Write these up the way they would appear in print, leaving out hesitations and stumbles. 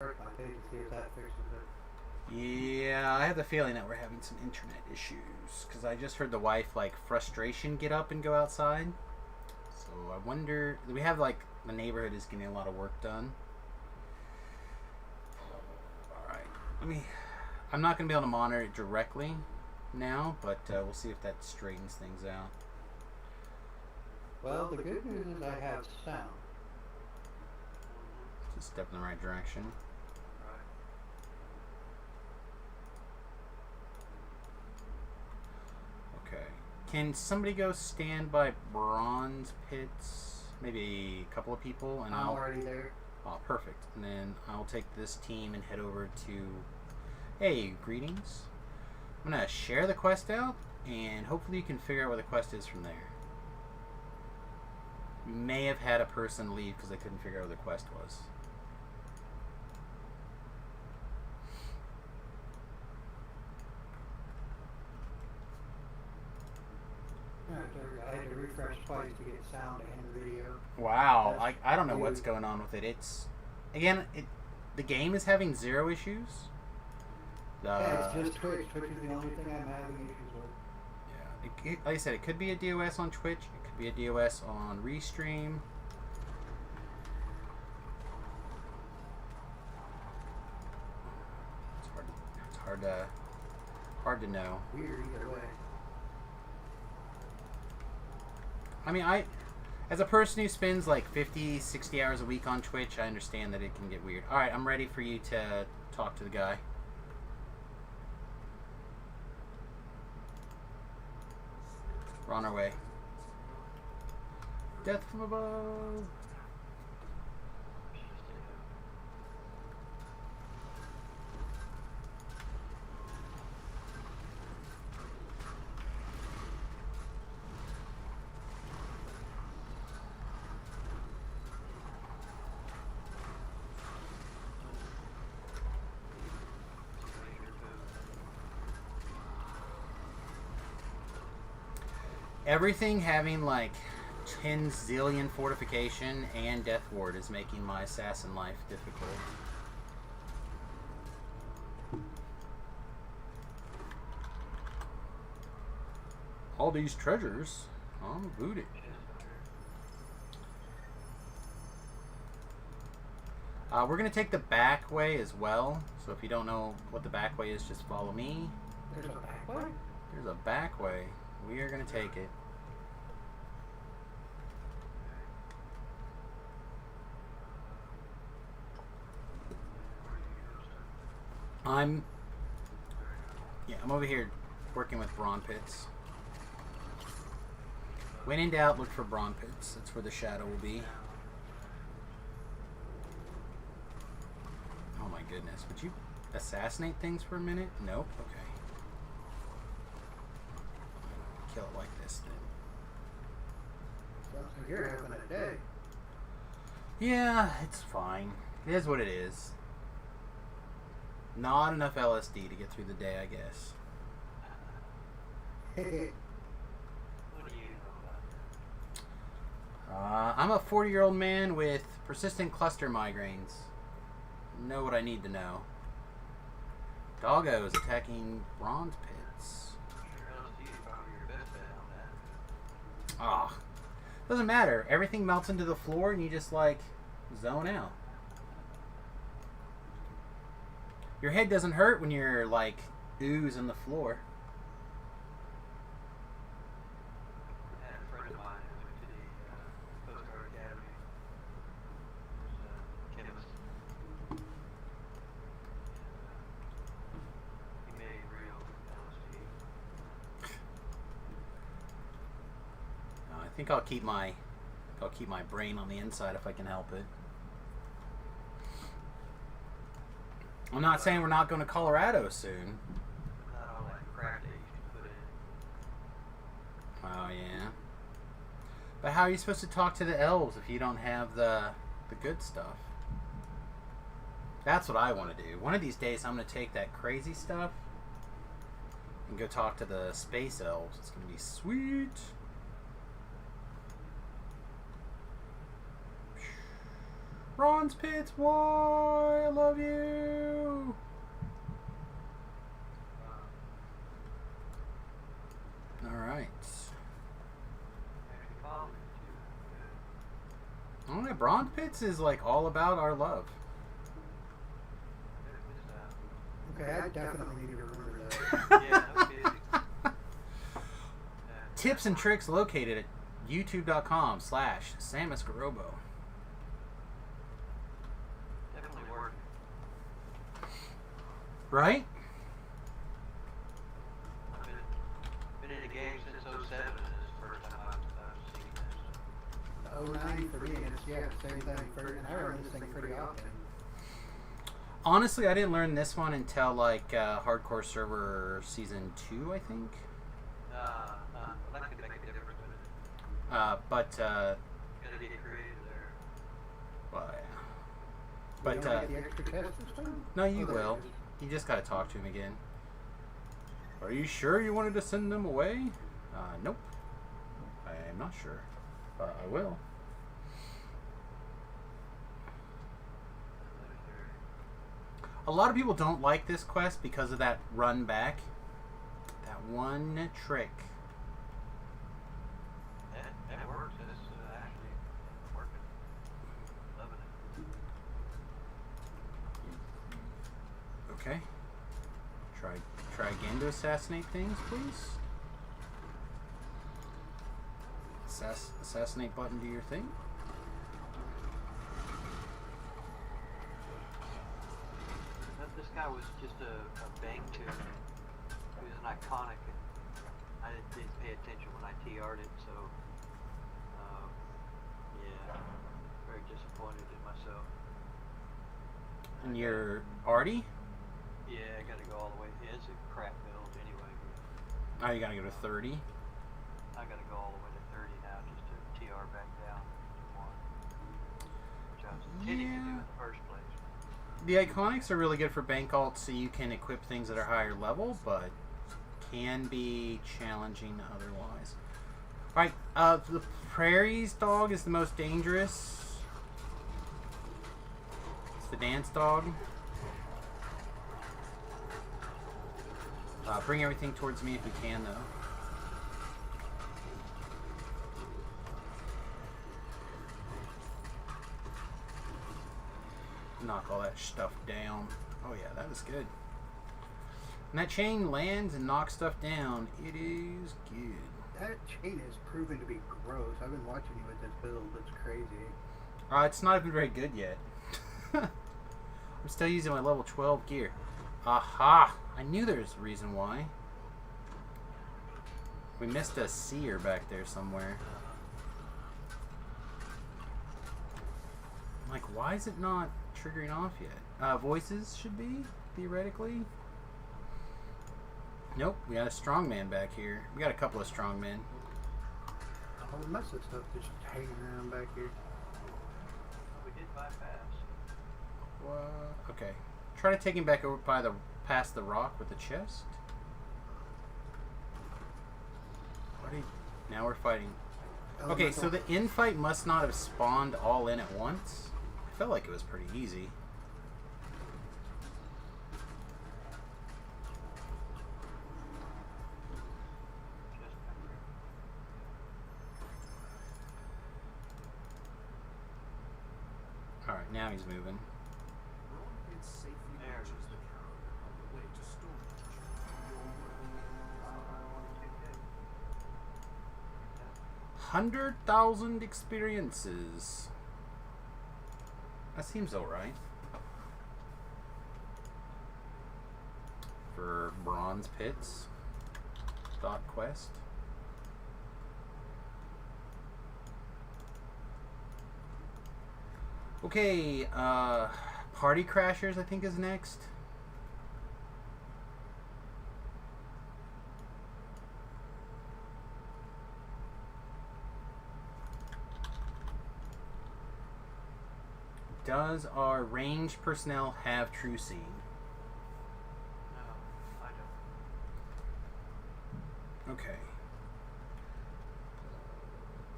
I think to see if that fixes it. Yeah, I have the feeling that we're having some internet issues because I just heard the wife like frustration get up and go outside. So I wonder. We have like the neighborhood is getting a lot of work done. All right, let me. I'm not gonna be able to monitor it directly now, but we'll see if that straightens things out. Well, the good news is I have sound. It's a step in the right direction. Okay. Can somebody go stand by bronze pits? Maybe a couple of people, and I'm already there. Oh, perfect. And then I'll take this team and head over to. Hey, greetings. I'm gonna share the quest out, and hopefully you can figure out where the quest is from there. We may have had a person leave because they couldn't figure out where the quest was. I had to refresh twice to get sound and video. Wow, I don't know what's going on with it. It's again, the game is having zero issues. Yeah, it's just Twitch. Twitch is the only thing I'm having issues with. Yeah, like I said, it could be a DOS on Twitch. It could be a DOS on Restream. It's hard to know. Weird either way. I mean, as a person who spends like 50, 60 hours a week on Twitch, I understand that it can get weird. Alright, I'm ready for you to talk to the guy. We're on our way. Death from above! Everything having like 10 zillion fortification and death ward is making my assassin life difficult. All these treasures, I'm booted. We're going to take the back way as well. So if you don't know what the back way is, just follow me. There's a back way? There's a back way. We are going to take it. I'm over here working with brawn pits. When in doubt, look for brawn pits. That's where the shadow will be. Oh my goodness. Would you assassinate things for a minute? Nope. Okay. Kill it like this then. So you're having a day. Yeah, it's fine. It is what it is. Not enough LSD to get through the day, I guess. I'm a 40-year-old man with persistent cluster migraines. Know what I need to know. Doggo is attacking bronze pits. Ah, doesn't matter. Everything melts into the floor and you just like zone out. Your head doesn't hurt when you're like ooze in the floor. I had a friend of mine who went to the Coast Guard Academy. He was a chemist. He made real LSD. I think I'll keep my brain on the inside if I can help it. I'm not saying we're not going to Colorado soon. Not all that crap they used to put in. Oh yeah. But how are you supposed to talk to the elves if you don't have the good stuff? That's what I want to do. One of these days I'm going to take that crazy stuff and go talk to the space elves. It's going to be sweet. Bronze Pits, why? I love you. All right. All right, Bronze Pits is like all about our love. Okay, I definitely need to remember that. Yeah, no kidding. Tips and tricks located at youtube.com/SamusGarobo. Definitely working. Right? I've been in a game since '07, and this is the first time I've seen this. 09 for me, and it's, yeah, same thing. And I run this thing pretty often. Honestly, I didn't learn this one until like Hardcore Server Season 2, I think. That could make a difference, But gotta get creative there. well, yeah. You But don't get the extra test this time? no, you Oh, there will. it is. You just gotta talk to him again. Are you sure you wanted to send them away? Nope. I am not sure. I will. A lot of people don't like this quest because of that run back. That one trick. That works. It's actually working. Loving it. Okay. Try again to assassinate things, please. Assassinate button, do your thing. This guy was just a bang tune. He was an iconic, and I didn't pay attention when I TR'd it, so yeah, very disappointed in myself. And you're Artie? Yeah, I gotta go all the way. Yeah, it's a crap build anyway. Oh, you gotta go to 30. I gotta go all the way to 30 now just to TR back down to 1. Which I was intending to do in the first place. The iconics are really good for bank alts, so you can equip things that are higher level, but can be challenging otherwise. Alright, the Prairie's dog is the most dangerous. It's the dance dog. Bring everything towards me if you can, though. Knock all that stuff down. Oh yeah, that was good. When that chain lands and knocks stuff down, it is good. That chain is proven to be gross. I've been watching you with this build. It's crazy. It's not even very good yet. I'm still using my level 12 gear. Aha! I knew there was a reason why. We missed a seer back there somewhere. I'm like, why is it not triggering off yet? Voices should be, theoretically. Nope, we got a strongman back here. We got a couple of strongmen. A whole mess of stuff just hanging around back here. We did bypass. What? Okay. Try to take him back over by past the rock with the chest. Now we're fighting. Okay, so the infight must not have spawned all in at once. I felt like it was pretty easy. Alright, now he's moving. There it is. 100,000 experiences. That seems alright. For Bronze Pits. .quest. Okay, Party Crashers I think is next. Does our ranged personnel have true seeing? No, I don't. Okay.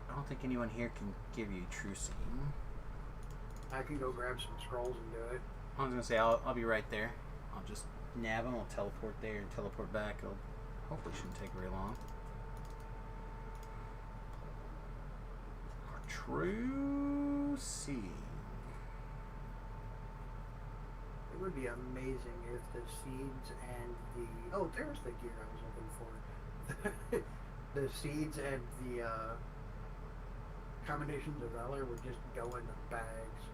I don't think anyone here can give you true seeing. I can go grab some scrolls and do it. I was gonna say I'll be right there. I'll just nab them. I'll teleport there and teleport back. It'll hopefully shouldn't take very long. Our true sea. It would be amazing if the seeds and the... Oh, there's the gear I was looking for. The seeds and the combinations of valor would just go in the bags.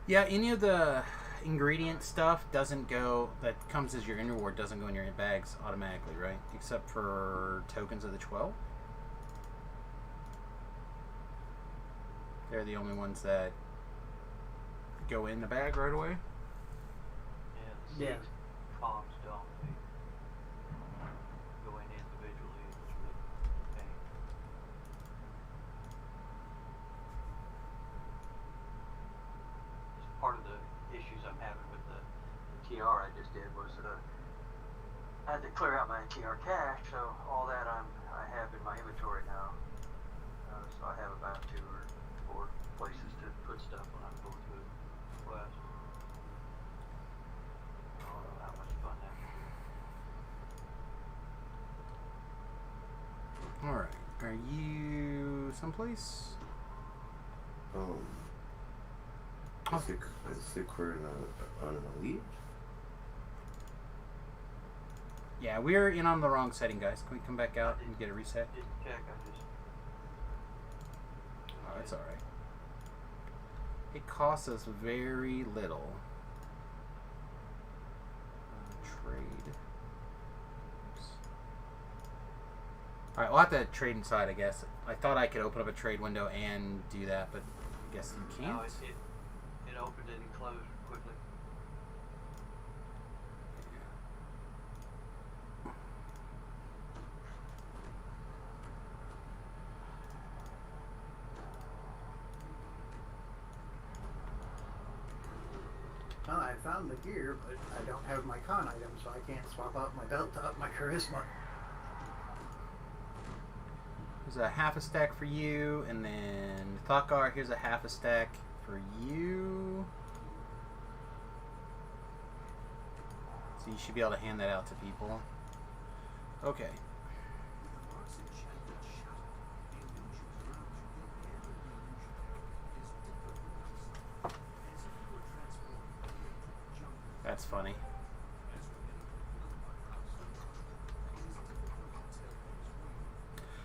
Yeah, any of the ingredient stuff doesn't go, that comes as your reward, doesn't go in your bags automatically, right? Except for tokens of the 12. They're the only ones that go in the bag right away. Yeah, the seeds, comms don't. They go in individually through the bank. Part of the issues I'm having with the TR I just did was I had to clear out my TR cache, so all that I have in my inventory now. So I have about 2 or 4 places to put stuff when I'm going through the quest. I don't know how much fun that would be. Alright, are you someplace? I think we're on an elite. Yeah, we're in on the wrong setting, guys. Can we come back out and get a reset? Didn't check, I just... Oh, that's alright. It costs us very little. Trade. Alright, we'll have to trade inside, I guess. I thought I could open up a trade window and do that, but I guess you can't. No, it opened it and closed quickly. Well, I found the gear, but I don't have my con item, so I can't swap out my belt to up my charisma. There's a half a stack for you, and then Thakar, here's a half a stack for you. So you should be able to hand that out to people. Okay. That's funny.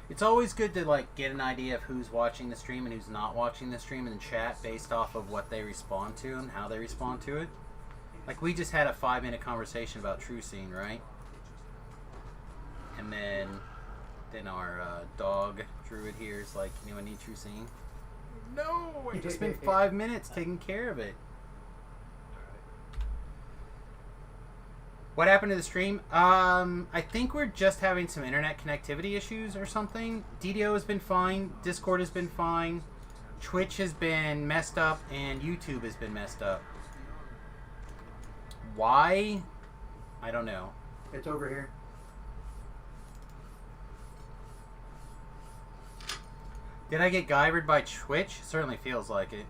It's always good to like get an idea of who's watching the stream and who's not watching the stream in the chat based off of what they respond to and how they respond to it. Like we just had a 5-minute conversation about True Scene, right? And then our dog Druid here is like, anyone need True Scene? No, I just spent 5 minutes taking care of it. What happened to the stream? I think we're just having some internet connectivity issues or something. DDO has been fine. Discord has been fine. Twitch has been messed up. And YouTube has been messed up. Why? I don't know. It's over here. Did I get guyvered by Twitch? Certainly feels like it.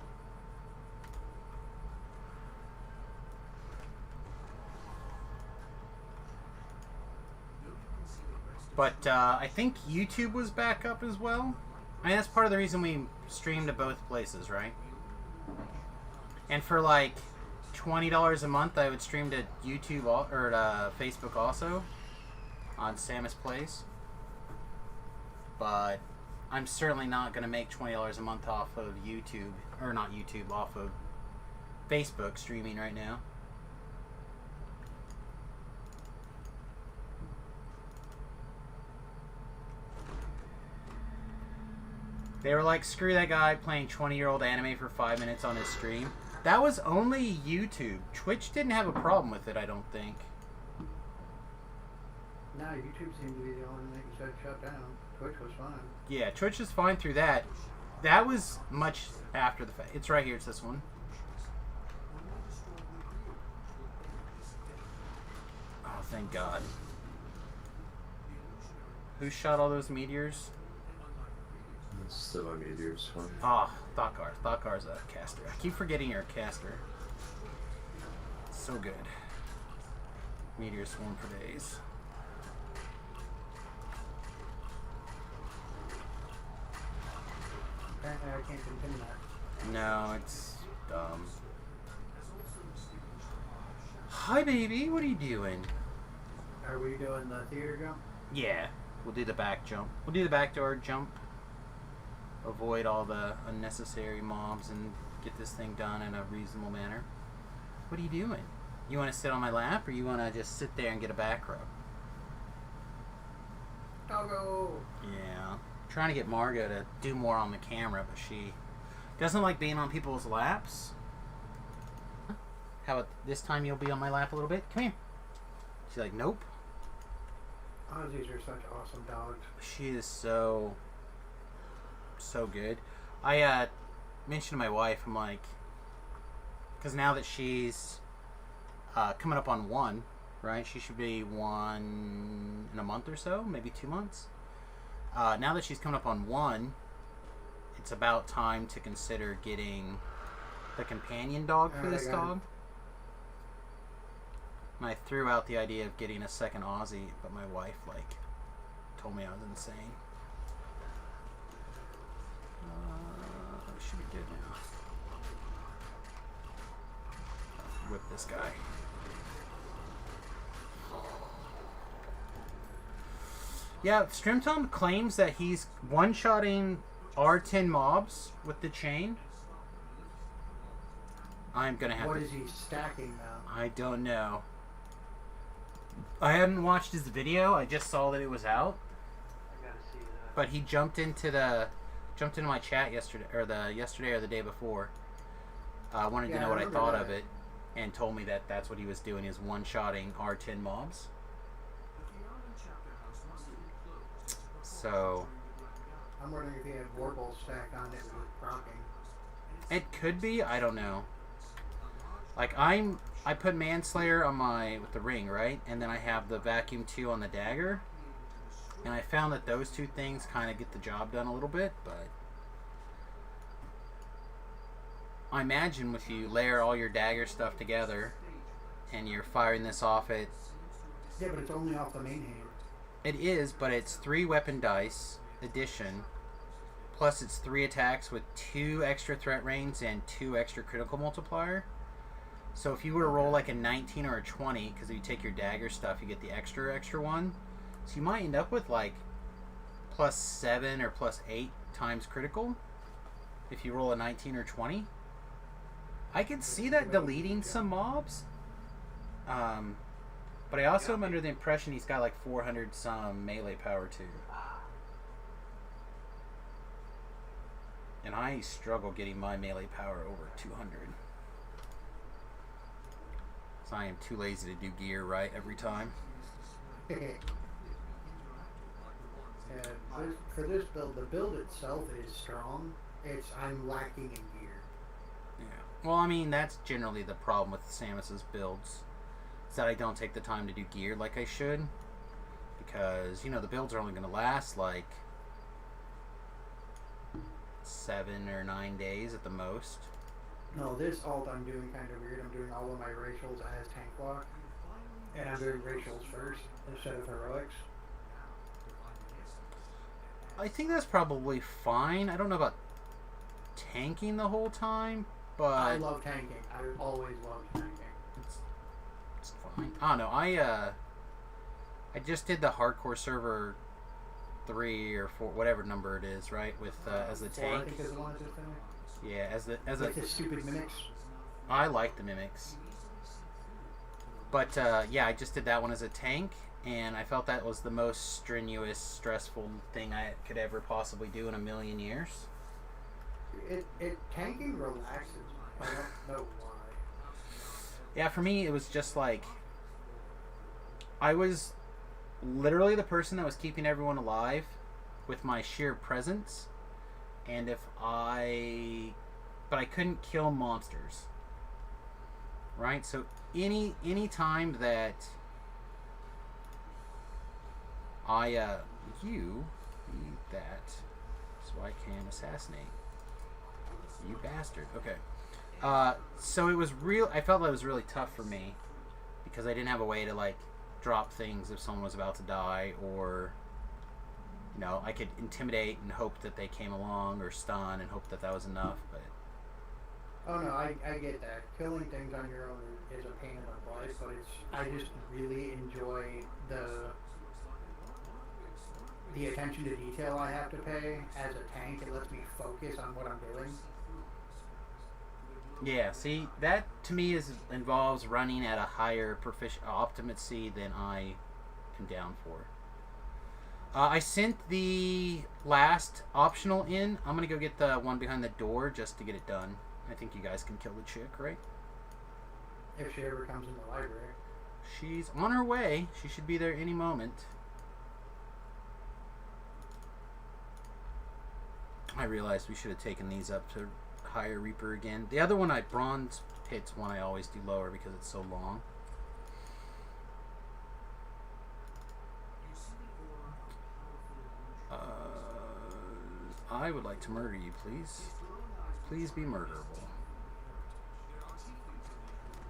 But I think YouTube was back up as well. I mean, that's part of the reason we stream to both places, right? And for like $20 a month, I would stream to YouTube or to Facebook also on Samius Plays. But I'm certainly not going to make $20 a month off of YouTube, or not YouTube, off of Facebook streaming right now. They were like, screw that guy playing 20-year-old anime for 5 minutes on his stream. That was only YouTube. Twitch didn't have a problem with it, I don't think. No, YouTube seemed to be the only thing that said shut down. Twitch was fine. Yeah, Twitch is fine through that. That was much after the fact. It's right here, it's this one. Oh, thank God. Who shot all those meteors? Still on Meteor Swarm. Ah, Thakar. Thakar's a caster. I keep forgetting you're a caster. So good. Meteor Swarm for days. Apparently I can't continue that. No, it's dumb. Hi, baby. What are you doing? Are we doing the theater jump? Yeah, we'll do the back jump. We'll do the backdoor jump. Avoid all the unnecessary mobs and get this thing done in a reasonable manner. What are you doing? You want to sit on my lap, or you want to just sit there and get a back rub? Doggo! Yeah. Trying to get Margo to do more on the camera, but she doesn't like being on people's laps. How about this time you'll be on my lap a little bit? Come here. She's like, nope. Aussies are such awesome dogs. She is so good. I mentioned to my wife, I'm like, because now that she's coming up on 1, right? She should be 1 in a month or so, maybe 2 months. Now that she's coming up on 1, it's about time to consider getting the companion dog for this dog. And I threw out the idea of getting a second Aussie, but my wife, told me I was insane. Should be good now. Whip this guy. Yeah, Strimtom claims that he's one-shotting R10 mobs with the chain. I'm gonna have What to... is he stacking now? I don't know. I hadn't watched his video. I just saw that it was out. I gotta see that. But he jumped into my chat yesterday or the day before. Wanted to Yeah, know I what I remember thought that. of it, and told me that that's what he was doing, is one-shotting R10 mobs. So I'm wondering if he had Warble stacked on it with rocking. it could be. I don't know. Like I put Manslayer on with the ring, right, and then I have the Vacuum 2 on the dagger, and I found that those two things kind of get the job done a little bit, but. I imagine if you layer all your dagger stuff together and you're firing this off at... Yeah, but it's only off the main hand. It is, but it's 3 weapon dice addition, plus it's 3 attacks with 2 extra threat range and 2 extra critical multiplier. So if you were to roll like a 19 or a 20, because if you take your dagger stuff, you get the extra one. So you might end up with like +7 or +8 times critical if you roll a 19 or 20. I could see that deleting some mobs. But I also am under the impression he's got like 400 some melee power too. And I struggle getting my melee power over 200. So I am too lazy to do gear right every time. For this build, the build itself is strong. I'm lacking in gear. Yeah. Well, I mean, that's generally the problem with Samus's builds. Is that I don't take the time to do gear like I should. Because, the builds are only going to last like 7 or 9 days at the most. No, this alt I'm doing kind of weird. I'm doing all of my racials as tank block. And I'm doing racials first instead of heroics. I think that's probably fine. I don't know about tanking the whole time, but... I love tanking. I always loved tanking. It's fine. I don't know. I just did the hardcore server 3 or 4, whatever number it is, right? With as the 4, I tank. think is the one that's in it. Yeah, as Like the stupid mimics. I like the mimics. But yeah, I just did that one as a tank, and I felt that was the most strenuous, stressful thing I could ever possibly do in a million years. Tanking relaxes. I don't know why. Yeah, for me, it was just like I was literally the person that was keeping everyone alive with my sheer presence, and but I couldn't kill monsters, right? So any time that you eat that So I can assassinate. You bastard. Okay. So it was I felt like it was really tough for me because I didn't have a way to like drop things if someone was about to die, or I could intimidate and hope that they came along, or stun and hope that was enough. But oh no, I get that. Killing things on your own is a pain in the butt, but I just really enjoy the attention to detail I have to pay as a tank. It lets me focus on what I'm doing. Yeah, see, that to me involves running at a higher optimacy than I am down for. I sent the last optional in. I'm going to go get the one behind the door just to get it done. I think you guys can kill the chick, right? If she ever comes in the library. She's on her way. She should be there any moment. I realized we should have taken these up to higher Reaper again. The other one, Bronze Pit's one I always do lower because it's so long. I would like to murder you, please. Please be murderable.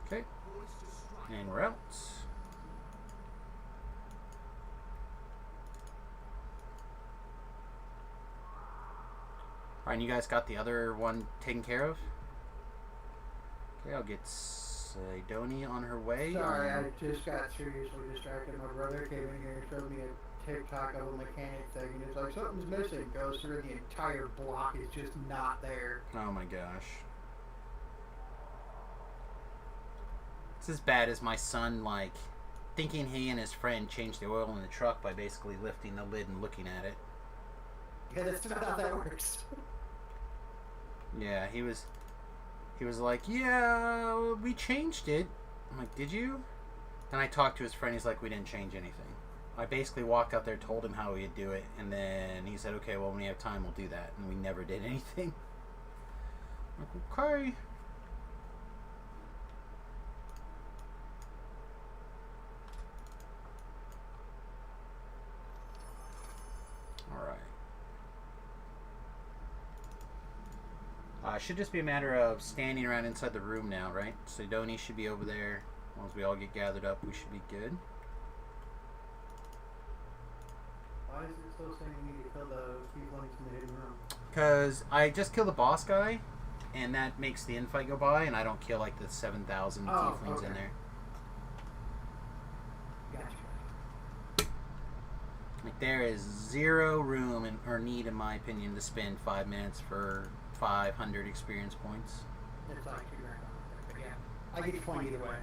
Okay. And we're out. Alright, and you guys got the other one taken care of? Okay, I'll get Sidonia on her way. Sorry, I just got seriously distracted. My brother came in here and showed me a TikTok of a mechanic thing, and it's like, something's missing. Goes through the entire block, it's just not there. Oh my gosh. It's as bad as my son, like, thinking he and his friend changed the oil in the truck by basically lifting the lid and looking at it. Yeah, that's not how that works. Yeah, he was like, yeah, we changed it. I'm like, did you? Then I talked to his friend. He's like, we didn't change anything. I basically walked out there, told him how we'd do it, and then he said, okay, well, when we have time, we'll do that. And we never did anything. I'm like, okay. Should just be a matter of standing around inside the room now, right? Sidonia should be over there. Once we all get gathered up, we should be good. Why is it still saying you need to kill the lvlings in the hidden room? Because I just killed the boss guy, and that makes the infight go by, and I don't kill like the 7,000 tieflings in there. Gotcha. Like, there is zero room or need, in my opinion, to spend 5 minutes for 500 experience points. It's like $2 grand on it, but yeah, I get your point either way.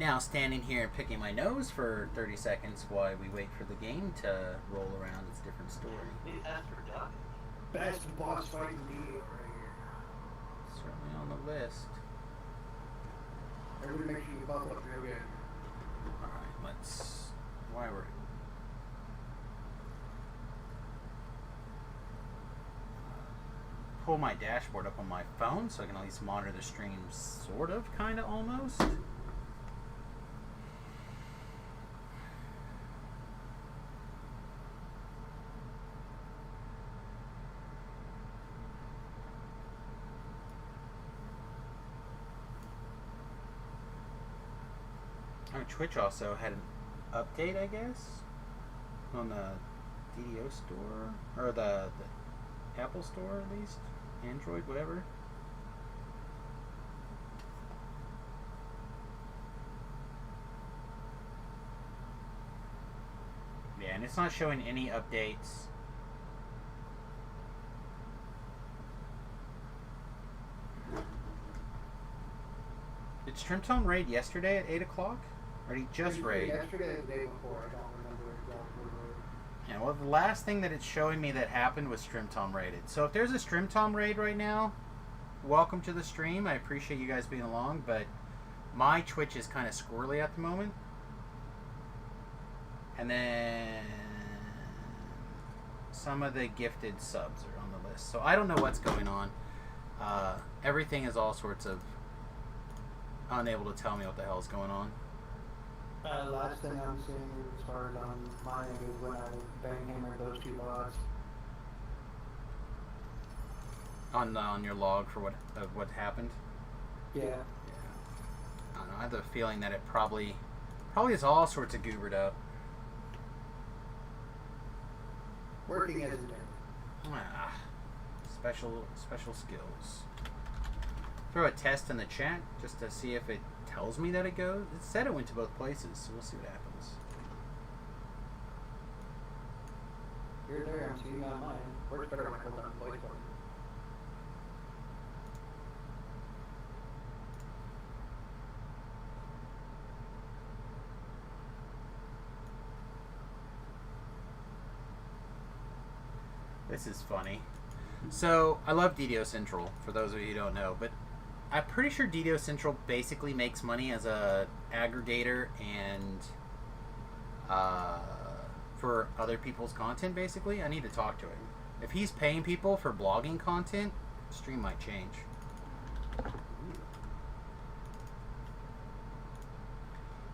Now, standing here and picking my nose for 30 seconds while we wait for the game to roll around, it's a different story. Best boss fight in the right here. Certainly on the list. Everybody make sure you buckle up real good. Alright, let's... Why we're... pull my dashboard up on my phone so I can at least monitor the stream, sort of, kind of, almost. Twitch also had an update, I guess, on the DDO store, or the Apple store at least, Android, whatever. Yeah, and it's not showing any updates. Did Strimtone raid yesterday at 8 o'clock? Or did he just raid? Yesterday or the day before, I don't remember exactly. Yeah, well, the last thing that it's showing me that happened was Strimtom raided. So if there's a Strimtom raid right now, welcome to the stream. I appreciate you guys being along, but my Twitch is kind of squirrely at the moment. And then some of the gifted subs are on the list. So I don't know what's going on. Everything is all sorts of unable to tell me what the hell is going on. Last thing I'm seeing as far as on mining is when I bang hammer those two logs. On your log for what happened. Yeah. Yeah. I don't know. I have the feeling that it probably is all sorts of goobered up. Working as intended. Ah, special skills. Throw a test in the chat just to see if it tells me that it goes. It said it went to both places, so we'll see what happens. You're there, I'm seeing on mine. Works better when I hold on the voice button. This is funny. So, I love DDO Central, for those of you who don't know, but I'm pretty sure DDO Central basically makes money as a aggregator and for other people's content, basically. I need to talk to him. If he's paying people for blogging content, the stream might change.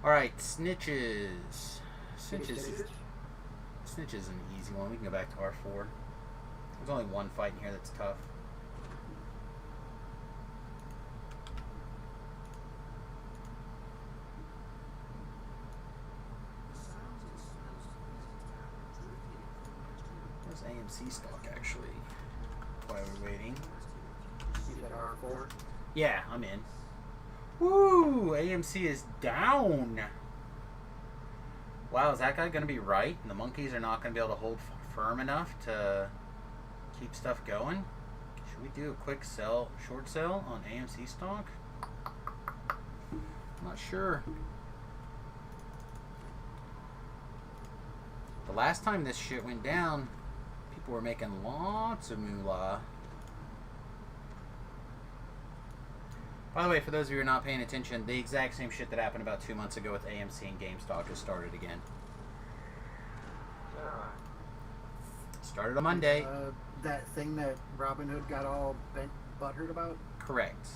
Alright, snitches. Snitch is an easy one. We can go back to R4. There's only one fight in here that's tough. Where's AMC stock, actually? While we're waiting. You said R4? Yeah, I'm in. Woo! AMC is down! Wow, is that guy going to be right? And the monkeys are not going to be able to hold firm enough to keep stuff going? Should we do a quick short sell on AMC stock? I'm not sure. The last time this shit went down, people were making lots of moolah. By the way, for those of you who are not paying attention, the exact same shit that happened about 2 months ago with AMC and GameStop has started again. Started on Monday. That thing that Robinhood got all butthurt about? Correct.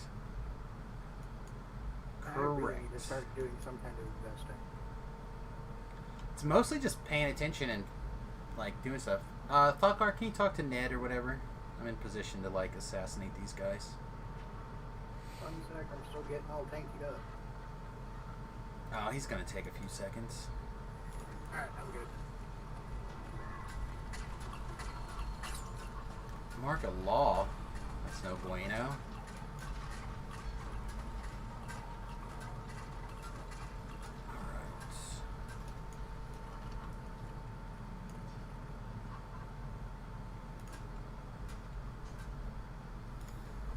I really need to start doing some kind of investing. It's mostly just paying attention and like doing stuff. Thoughtgar, can you talk to Ned or whatever? I'm in position to like assassinate these guys. 1 sec, I'm still getting all tankied up. Oh, he's gonna take a few seconds. Alright, I'm good. Mark a law. That's no bueno. Alright.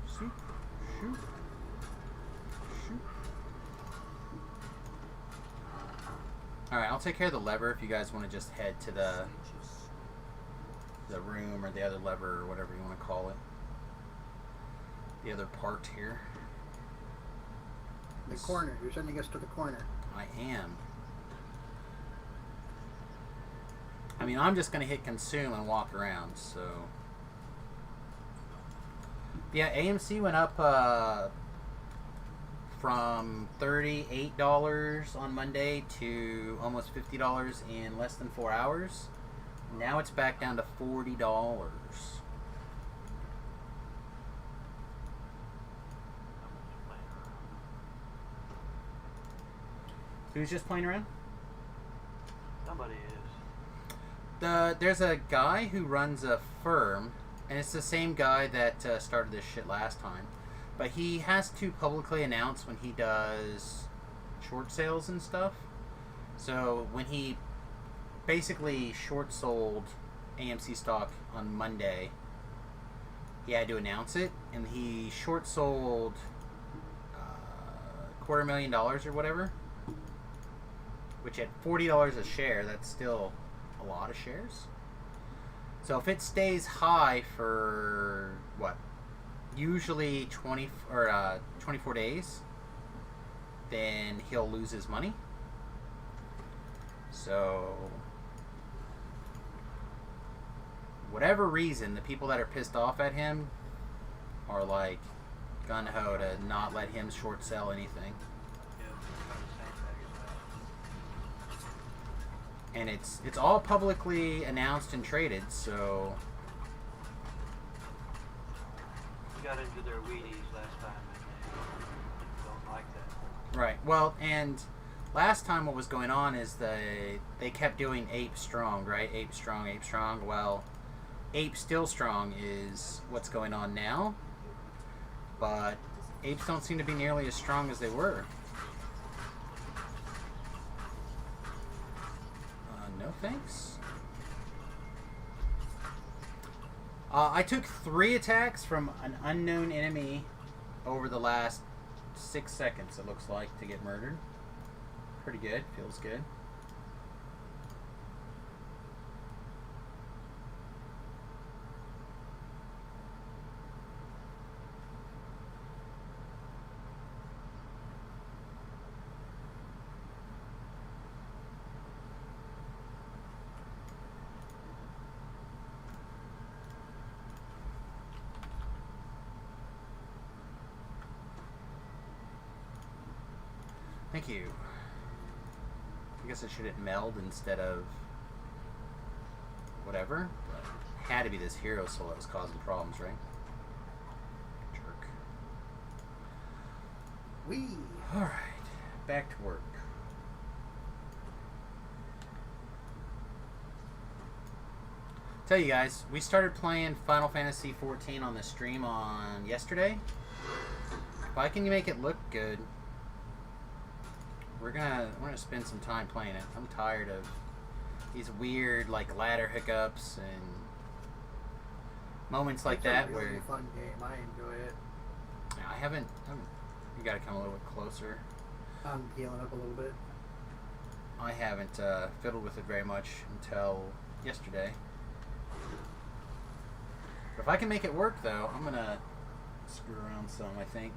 Shoot. Shoot. Shoot. Alright, I'll take care of the lever if you guys want to just head to the room or the other lever or whatever you want to call it. The other part here. The corner. You're sending us to the corner. I am. I mean, I'm just going to hit consume and walk around, so. Yeah, AMC went up from $38 on Monday to almost $50 in less than 4 hours. Now it's back down to $40. Who's just playing around? Somebody is. There's a guy who runs a firm, and it's the same guy that started this shit last time. But he has to publicly announce when he does short sales and stuff. So when he basically short sold AMC stock on Monday, he had to announce it, and he short sold $250,000 or whatever, which at $40 a share, that's still a lot of shares. So if it stays high for what, usually 24 days, then he'll lose his money. So whatever reason, the people that are pissed off at him are like gung-ho to not let him short sell anything. And it's all publicly announced and traded, so... We got into their Wheaties last time and they don't like that. Right. Well, and last time what was going on is they kept doing Ape Strong, right? Ape Strong, Ape Strong. Well, Ape Still Strong is what's going on now. But apes don't seem to be nearly as strong as they were. No thanks. I took 3 attacks from an unknown enemy over the last 6 seconds, it looks like, to get murdered. Pretty good. Feels good. Thank you. I guess I should hit meld instead of whatever. But it had to be this hero soul that was causing problems, right? Jerk. Alright. Back to work. Tell you guys, we started playing Final Fantasy XIV on the stream on yesterday. If I can make it look good, we're gonna spend some time playing it. I'm tired of these weird like ladder hiccups and moments like that It's a really where fun game. I enjoy it. I haven't. You got to come a little bit closer. I'm healing up a little bit. I haven't fiddled with it very much until yesterday. But if I can make it work, though, I'm gonna screw around some, I think.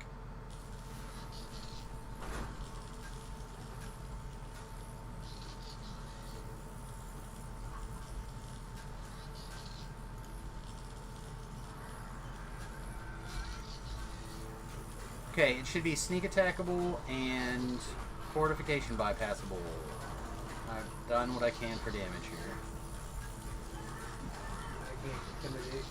Okay, it should be sneak attackable and fortification bypassable. I've done what I can for damage here. I can't intimidate.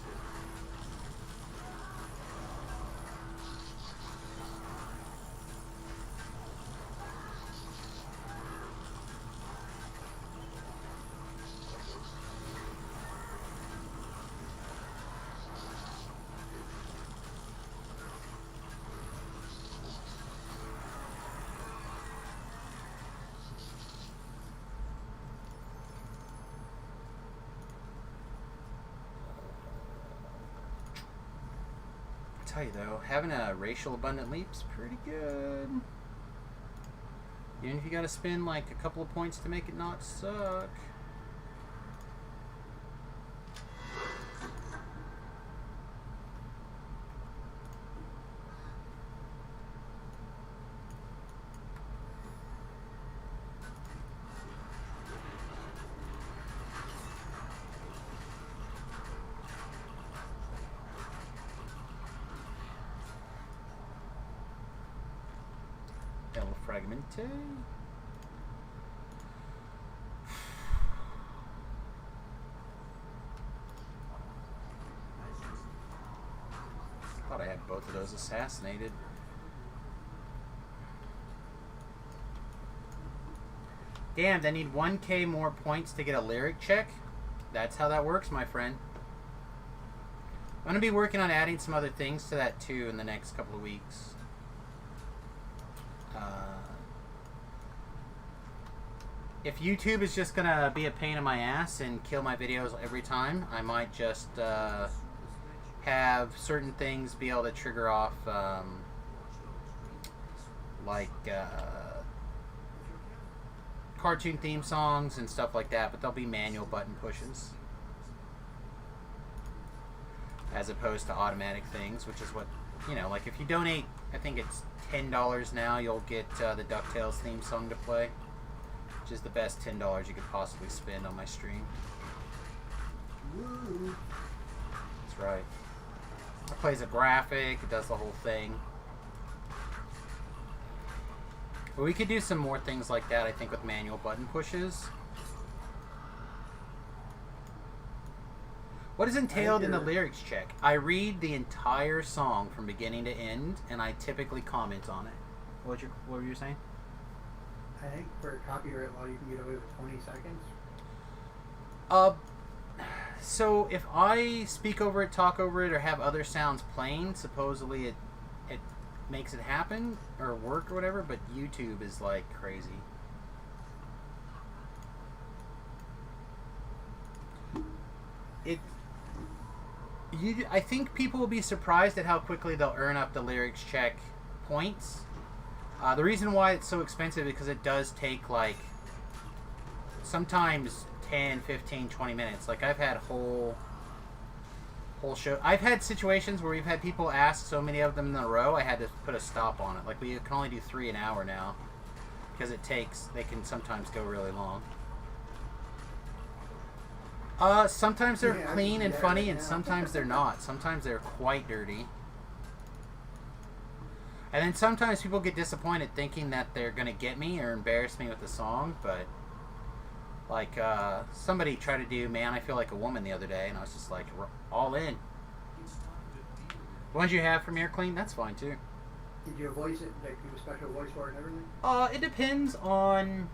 I tell you though, having a racial abundant leap's pretty good. Even if you gotta spend like a couple of points to make it not suck. Fragmente. Thought I had both of those assassinated. Damn, I need 1k more points to get a lyric check. That's how that works, my friend. I'm going to be working on adding some other things to that too in the next couple of weeks. If YouTube is just going to be a pain in my ass and kill my videos every time, I might just have certain things be able to trigger off, like cartoon theme songs and stuff like that, but they'll be manual button pushes. As opposed to automatic things, which is what, you know, like if you donate, I think it's $10 now, you'll get the DuckTales theme song to play. Which is the best $10 you could possibly spend on my stream. Woo. That's right. It plays a graphic, it does the whole thing. But we could do some more things like that, I think, with manual button pushes. What is entailed in the lyrics check? I read the entire song from beginning to end, and I typically comment on it. What were you saying? I think for copyright law, you can get away with 20 seconds. So if I speak over it, talk over it, or have other sounds playing, supposedly it makes it happen or work or whatever. But YouTube is like crazy. I think people will be surprised at how quickly they'll earn up the lyrics check points. The reason why it's so expensive is because it does take like sometimes 10, 15, 20 minutes. Like I've had whole show. I've had situations where we've had people ask so many of them in a row, I had to put a stop on it. Like we can only do 3 an hour now because they can sometimes go really long. Sometimes they're clean and funny, and sometimes they're not. Sometimes they're quite dirty. And then sometimes people get disappointed thinking that they're going to get me or embarrass me with the song, but like somebody tried to do Man, I Feel Like a Woman the other day, and I was just like, all in. The ones you have from Air Clean, that's fine too. Did you voice it, like do a special voice for it and everything? It depends on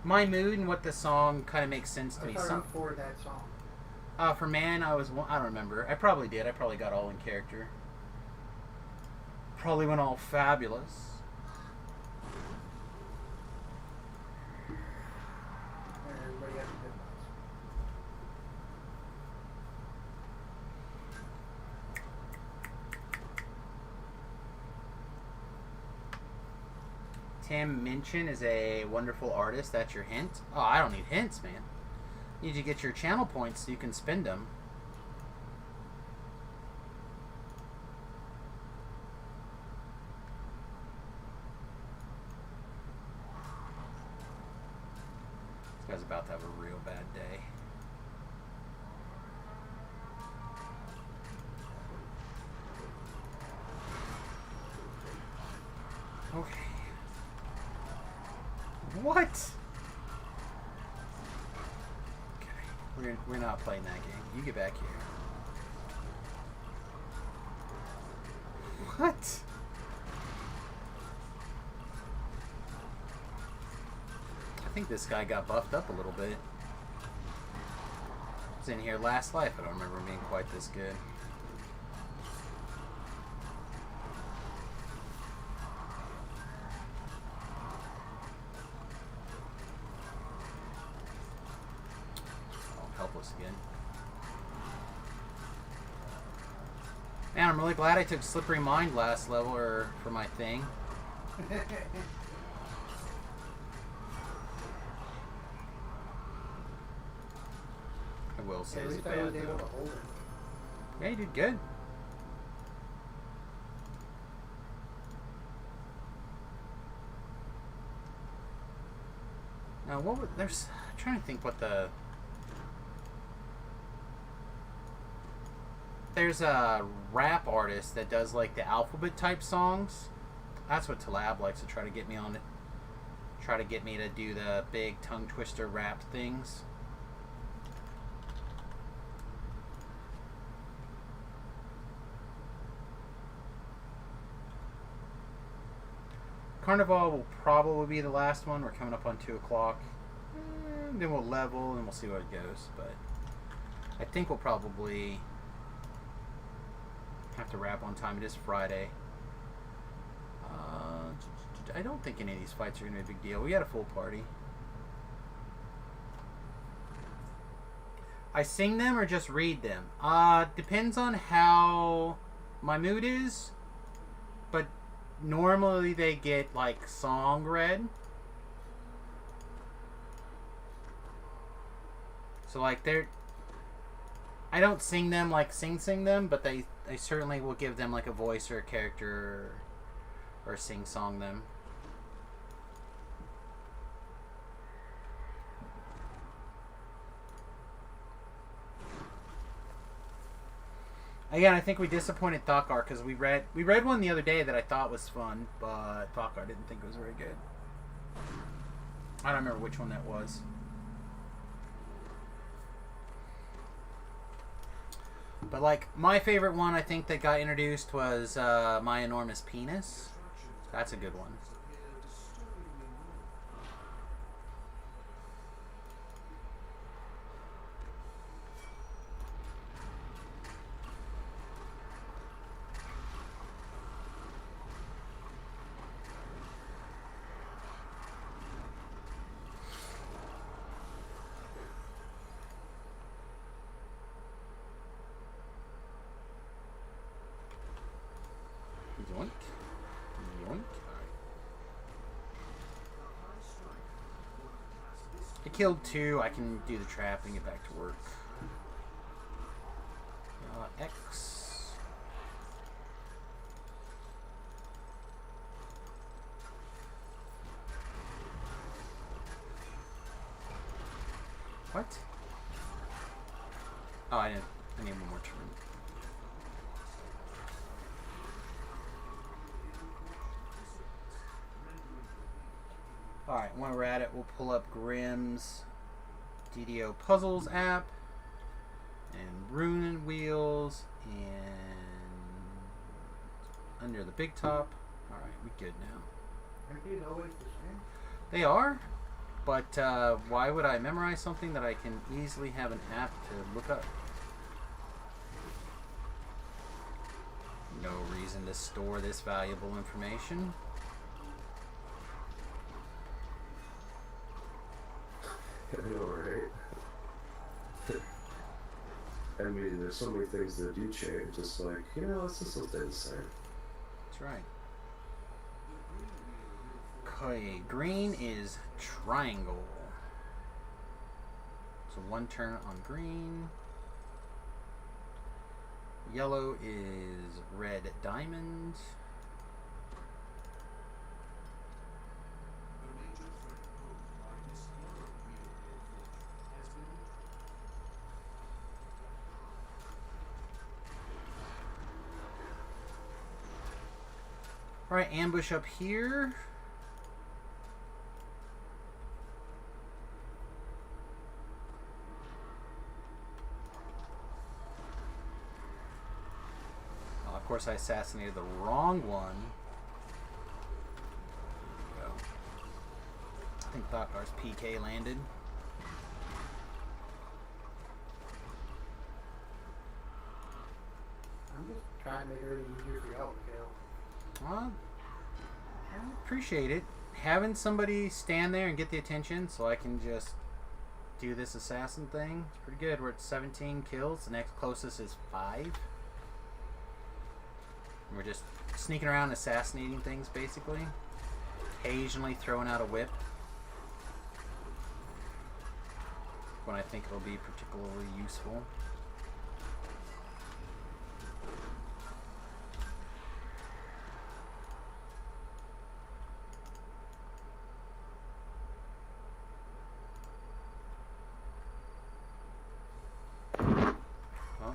my mood and what the song kind of makes sense to me. For that song. For Man, I don't remember. I probably did. I probably got all in character. Probably went all fabulous. Everybody has a good Tim Minchin is a wonderful artist. That's your hint? Oh, I don't need hints, man. You need to get your channel points so you can spend them. This guy's about to have a real bad day. Okay. What? Okay, we're not playing that game. You get back here. What? I think this guy got buffed up a little bit. He was in here last life. I don't remember him being quite this good. Helpless again. Man, I'm really glad I took Slippery Mind last level for my thing. I will say it's bad though. Yeah, you did good. Now, I'm trying to think what the... There's a rap artist that does like the alphabet type songs. That's what Talab likes to try to get me on it. Try to get me to do the big tongue twister rap things. Carnival will probably be the last one. We're coming up on 2 o'clock. Then we'll level and we'll see where it goes. But I think we'll probably have to wrap on time. It is Friday. I don't think any of these fights are going to be a big deal. We had a full party. I sing them or just read them? Depends on how my mood is. But normally they get like song read. So like I don't sing them like sing them, but they certainly will give them like a voice or a character or sing song them. Again, I think we disappointed Thakar because we read one the other day that I thought was fun, but Thakar didn't think it was very good. I don't remember which one that was. But like my favorite one, I think that got introduced was My Enormous Penis. That's a good one. Yoink. Yoink. I killed 2. I can do the trap and get back to work. X. What? Oh, I need one more turn. Alright, while we're at it, we'll pull up Grimm's DDO Puzzles app, and Rune Wheels, and under the big top. Alright, we good now. Aren't these always the same? They are, but why would I memorize something that I can easily have an app to look up? No reason to store this valuable information. I know, right? I mean, there's so many things that do change. Just like, let's just stay the same. That's right. Okay, green is triangle. So 1 turn on green. Yellow is red diamond. Alright, ambush up here. Oh, of course I assassinated the wrong one. There we go. I think Thought-Gar's PK landed. I'm just trying to make everything easier for y'all to kill. Well, I appreciate it. Having somebody stand there and get the attention so I can just do this assassin thing is pretty good. We're at 17 kills. The next closest is 5. And we're just sneaking around assassinating things, basically. Occasionally throwing out a whip when I think it'll be particularly useful.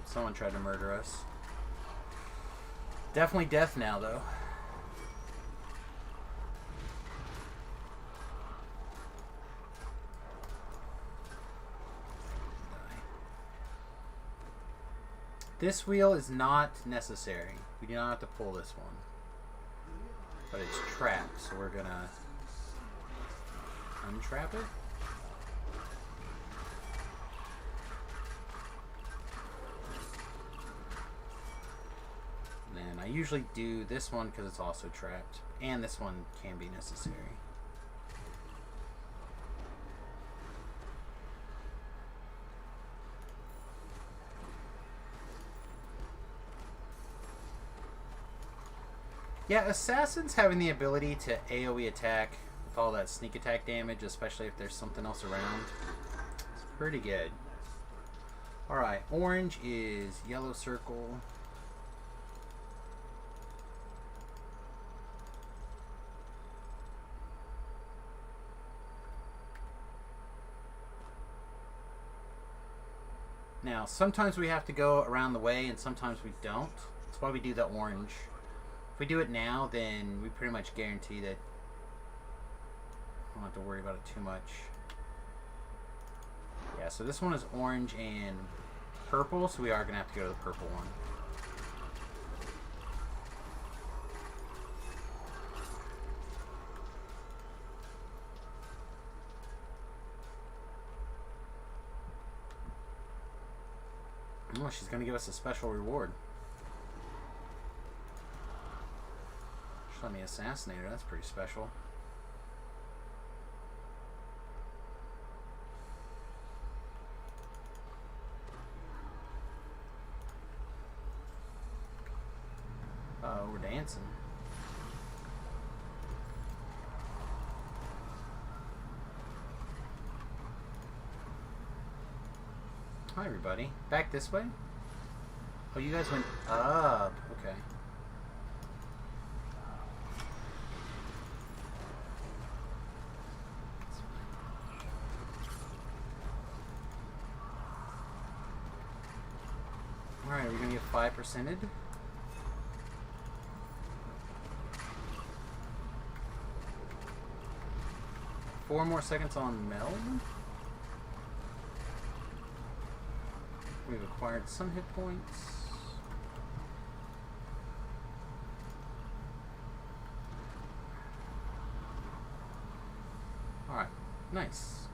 Someone tried to murder us. Definitely death now, though. This wheel is not necessary. We do not have to pull this one. But it's trapped, so we're gonna untrap it. And I usually do this one because it's also trapped, and this one can be necessary. Yeah, assassins having the ability to AoE attack with all that sneak attack damage, especially if there's something else around, it's pretty good. Alright, orange is yellow circle. Now, sometimes we have to go around the way, and sometimes we don't. That's why we do the orange. If we do it now, then we pretty much guarantee that we don't have to worry about it too much. Yeah, so this one is orange and purple, so we are gonna have to go to the purple one. Oh, she's gonna give us a special reward. She's let me assassinate her. That's pretty special. Oh, we're dancing. Hi, everybody. Back this way? Oh, you guys went up. Okay. Alright, we're gonna get 5%ed. Four more seconds on Mel. We've acquired some hit points. Alright, nice.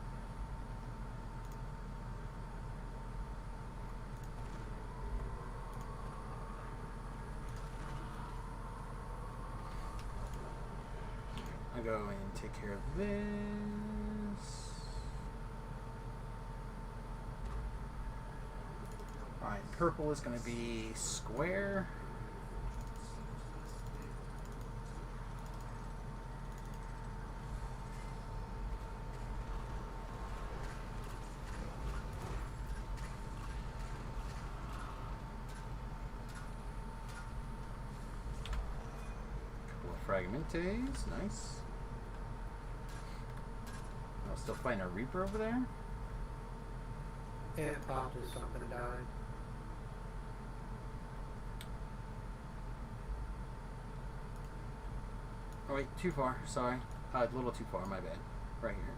I'll go and take care of this. Alright, purple is going to be square. Couple of fragmentes, nice. I'm still fighting a Reaper over there. It popped as something died. Oh wait, too far, sorry. A little too far, my bad. Right here.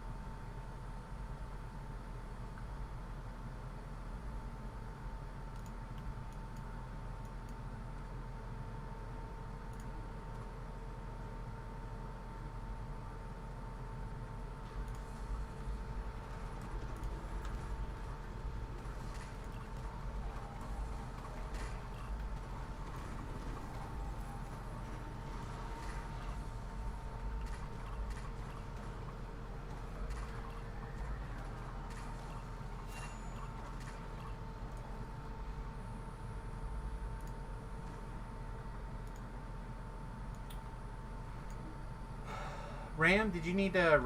Ram, did you need a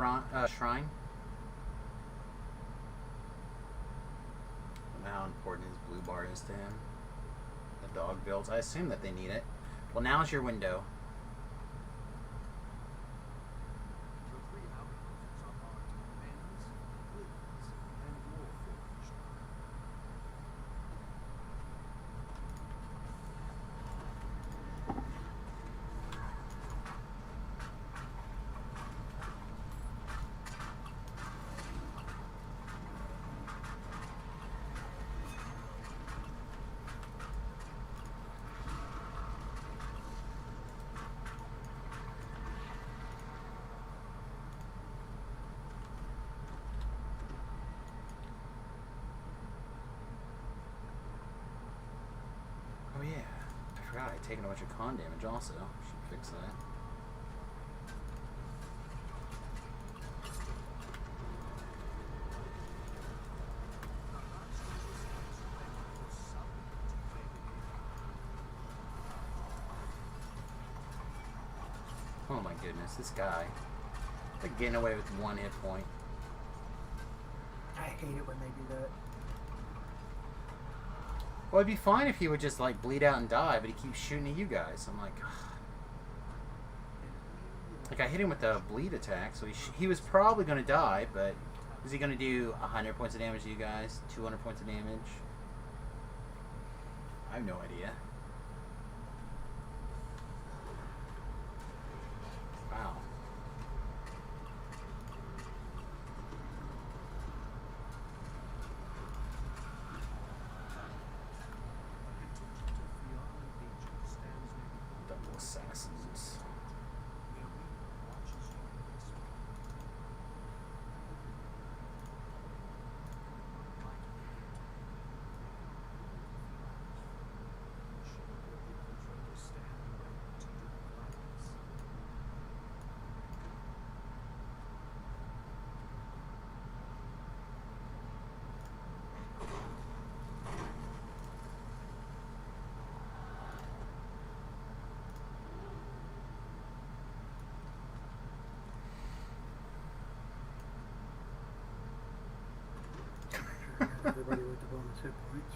shrine? I don't know how important his blue bar is to him. The dog builds. I assume that they need it. Well, now's your window. Oh yeah, I forgot I'd taken a bunch of con damage also. Should fix that. Oh my goodness, this guy. Like getting away with one hit point. I hate it when they do that. Well, it'd be fine if he would just like bleed out and die, but he keeps shooting at you guys. I'm like, ugh. Like I hit him with the bleed attack, so he was probably going to die, but is he going to do 100 points of damage to you guys? 200 points of damage? I have no idea. Wow. assassins. Everybody with the bonus hit points.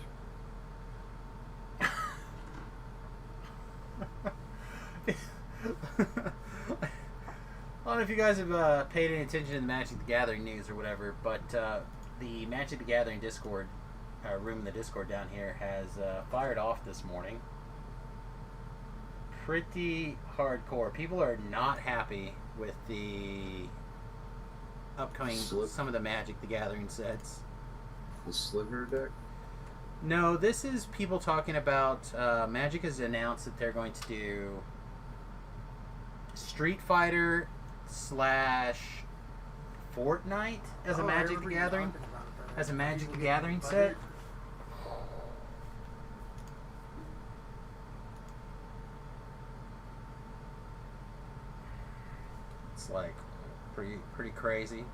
I don't know if you guys have paid any attention to the Magic the Gathering news or whatever, but the Magic the Gathering Discord room in the Discord down here has fired off this morning. Pretty hardcore. People are not happy with the upcoming some of the Magic the Gathering sets. The Sliver deck? No, this is people talking about Magic has announced that they're going to do Street Fighter / Fortnite as a Magic the Gathering set. It's like pretty crazy.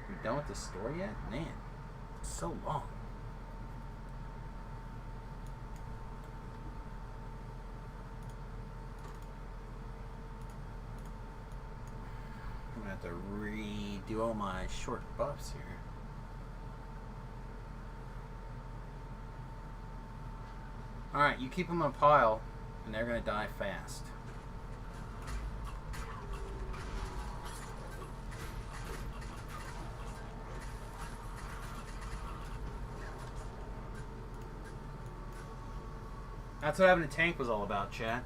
We done with the story yet? Man, it's so long. I'm gonna have to redo all my short buffs here. Alright, you keep them in a pile, and they're gonna die fast. That's what having a tank was all about, chat.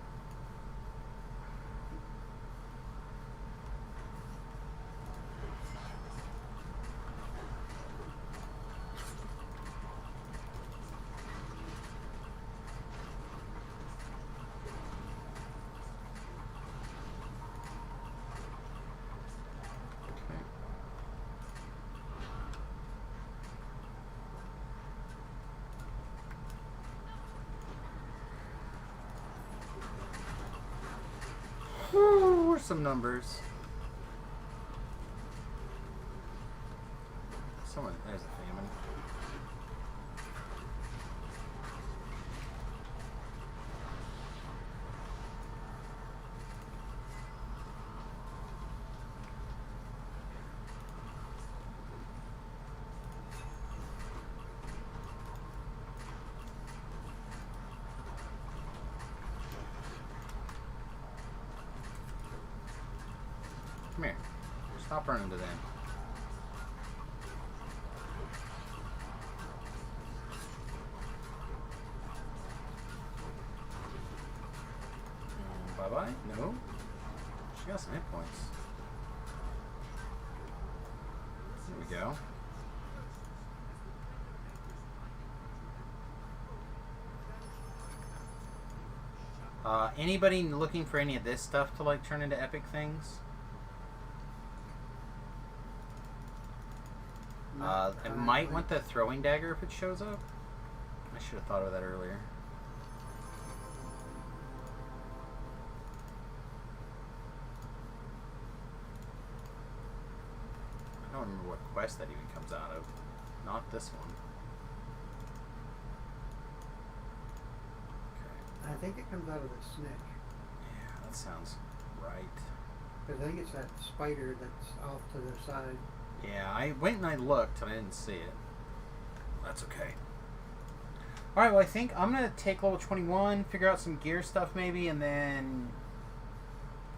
Where's some numbers? Someone, there's a famine. Come here. Stop running to them. Bye-bye? No? She got some hit points. There we go. Anybody looking for any of this stuff to like turn into epic things? I might want the throwing dagger if it shows up. I should have thought of that earlier. I don't remember what quest that even comes out of. Not this one. Okay. I think it comes out of the snitch. Yeah, that sounds right. Because I think it's that spider that's off to the side. Yeah, I went and I looked and I didn't see it. That's okay. Alright, well I think I'm going to take level 21, figure out some gear stuff maybe, and then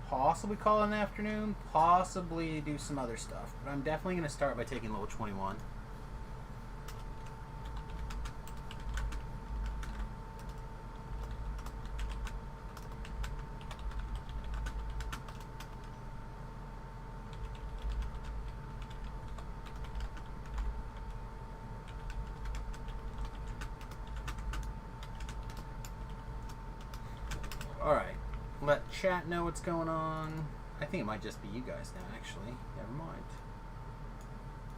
possibly call it an afternoon, possibly do some other stuff. But I'm definitely going to start by taking level 21. Alright. Let chat know what's going on. I think it might just be you guys now, actually. Never mind.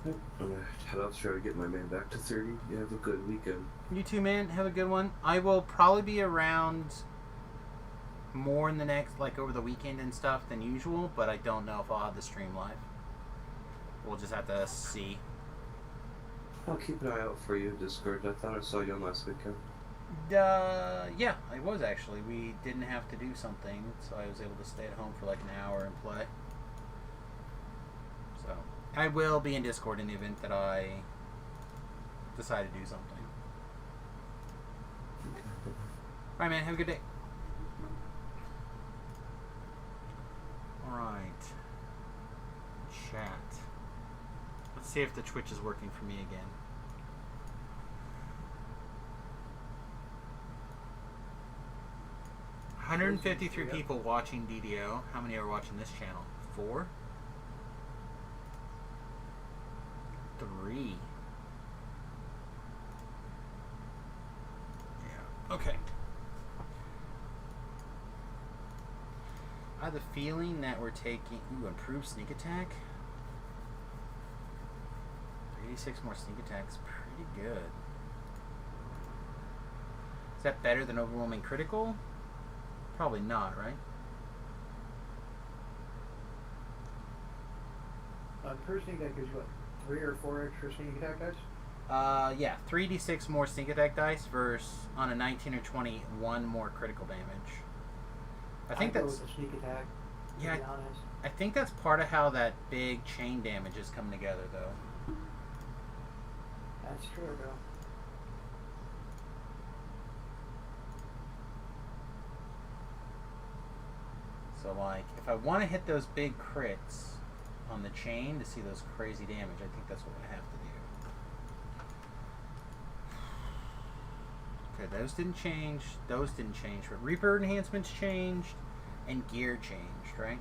Yep. I'm gonna head out to try to get my man back to 30. You have a good weekend. You too, man. Have a good one. I will probably be around more in the next, like, over the weekend and stuff than usual, but I don't know if I'll have the stream live. We'll just have to see. I'll keep an eye out for you, Discord. I thought I saw you on last weekend. Yeah, I was actually. We didn't have to do something, so I was able to stay at home for like an hour and play. So, I will be in Discord in the event that I decide to do something. Alright, man, have a good day. Alright. Chat. Let's see if the Twitch is working for me again. $153 people watching DDO. How many are watching this channel? 4? 3. Yeah. Okay. I have the feeling that we're taking... Ooh, improved sneak attack. 86 more sneak attacks. Pretty good. Is that better than overwhelming critical? Probably not, right? Per sneak attack gives you what, 3 or 4 extra sneak attack dice? Yeah, 3d6 more sneak attack dice versus on a 19 or 20, 1 more critical damage. I think I'd go that's with the sneak attack. To yeah. be honest. I think that's part of how that big chain damage is coming together, though. That's true, though. So, like, if I want to hit those big crits on the chain to see those crazy damage, I think that's what I have to do. Okay, those didn't change. Those didn't change. But Reaper enhancements changed, and gear changed, right?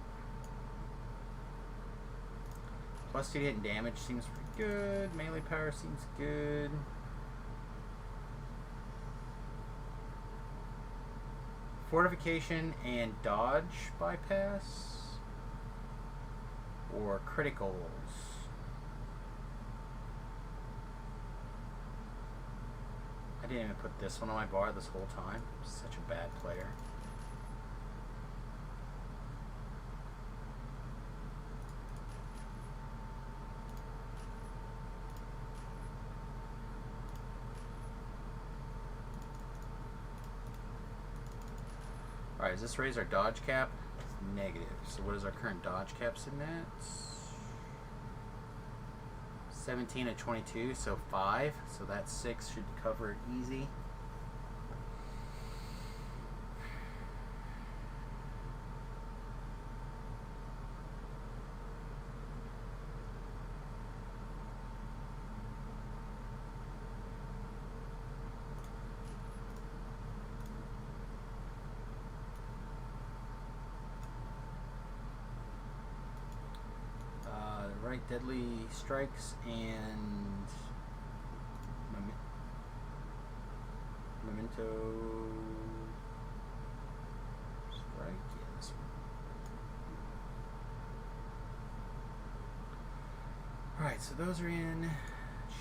Plus 2 hit and damage seems pretty good. Melee power seems good. Fortification and dodge bypass. Or criticals. I didn't even put this one on my bar this whole time. Such a bad player. Alright, does this raise our dodge cap? It's negative. So what is our current dodge cap sitting at? 17 at 22, so 5. So that 6 should cover it easy. Right, deadly strikes and memento strike. Yeah, this one. All right, so those are in.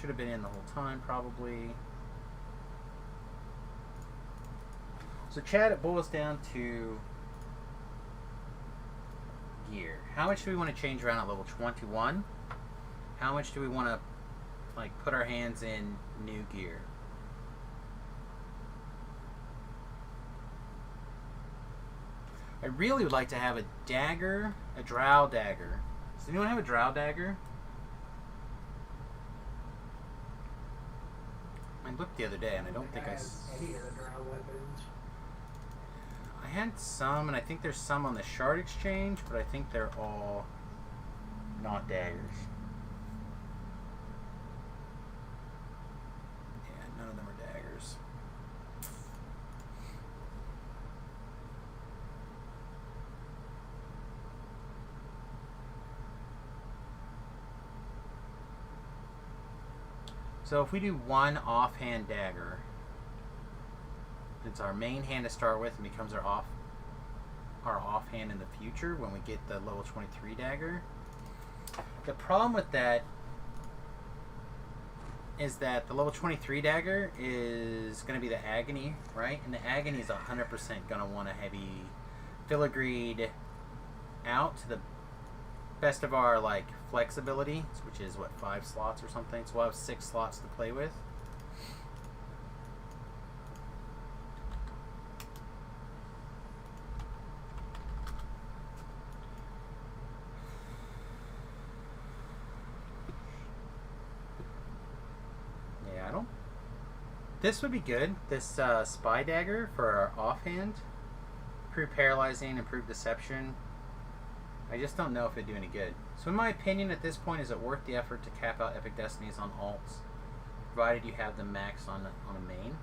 Should have been in the whole time, probably. So, Chad, it boils down to gear. How much do we want to change around at level 21? How much do we want to like put our hands in new gear? I really would like to have a dagger, a drow dagger. Does anyone have a drow dagger? I looked the other day and I don't think I have any of the drow weapons. I had some, and I think there's some on the Shard Exchange, but I think they're all not daggers. Yeah, none of them are daggers. So if we do one offhand dagger, it's our main hand to start with and becomes our our offhand in the future when we get the level 23 dagger. The problem with that is that the level 23 dagger is going to be the agony, right? And the agony is 100% going to want a heavy filigreed out to the best of our like flexibility, which is what, 5 slots or something. So we'll have 6 slots to play with. Yeah, I don't. This would be good. This spy dagger for our offhand. Improve paralyzing, improve deception. I just don't know if it'd do any good. So in my opinion, at this point, is it worth the effort to cap out Epic Destinies on alts, provided you have them maxed on a main?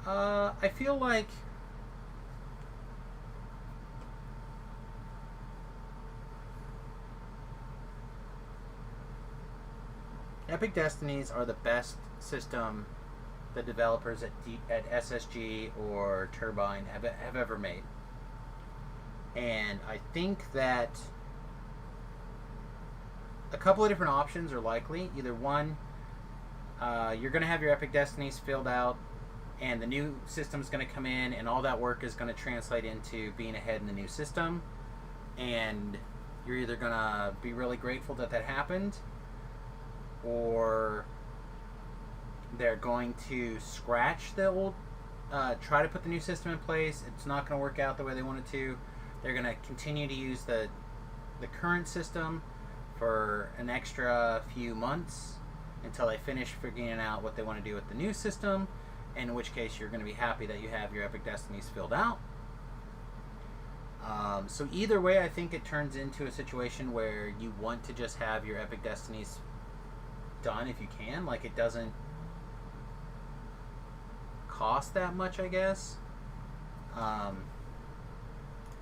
I feel like Epic Destinies are the best system the developers at SSG or Turbine have ever made. And I think that a couple of different options are likely. Either one, you're going to have your Epic Destinies filled out, and the new system's going to come in, and all that work is going to translate into being ahead in the new system. And you're either going to be really grateful that that happened, or they're going to scratch the old, try to put the new system in place. It's not going to work out the way they want it to. They're going to continue to use the current system for an extra few months until they finish figuring out what they want to do with the new system, in which case you're going to be happy that you have your Epic Destinies filled out. So either way, I think it turns into a situation where you want to just have your Epic Destinies done if you can. Like, it doesn't cost that much, I guess.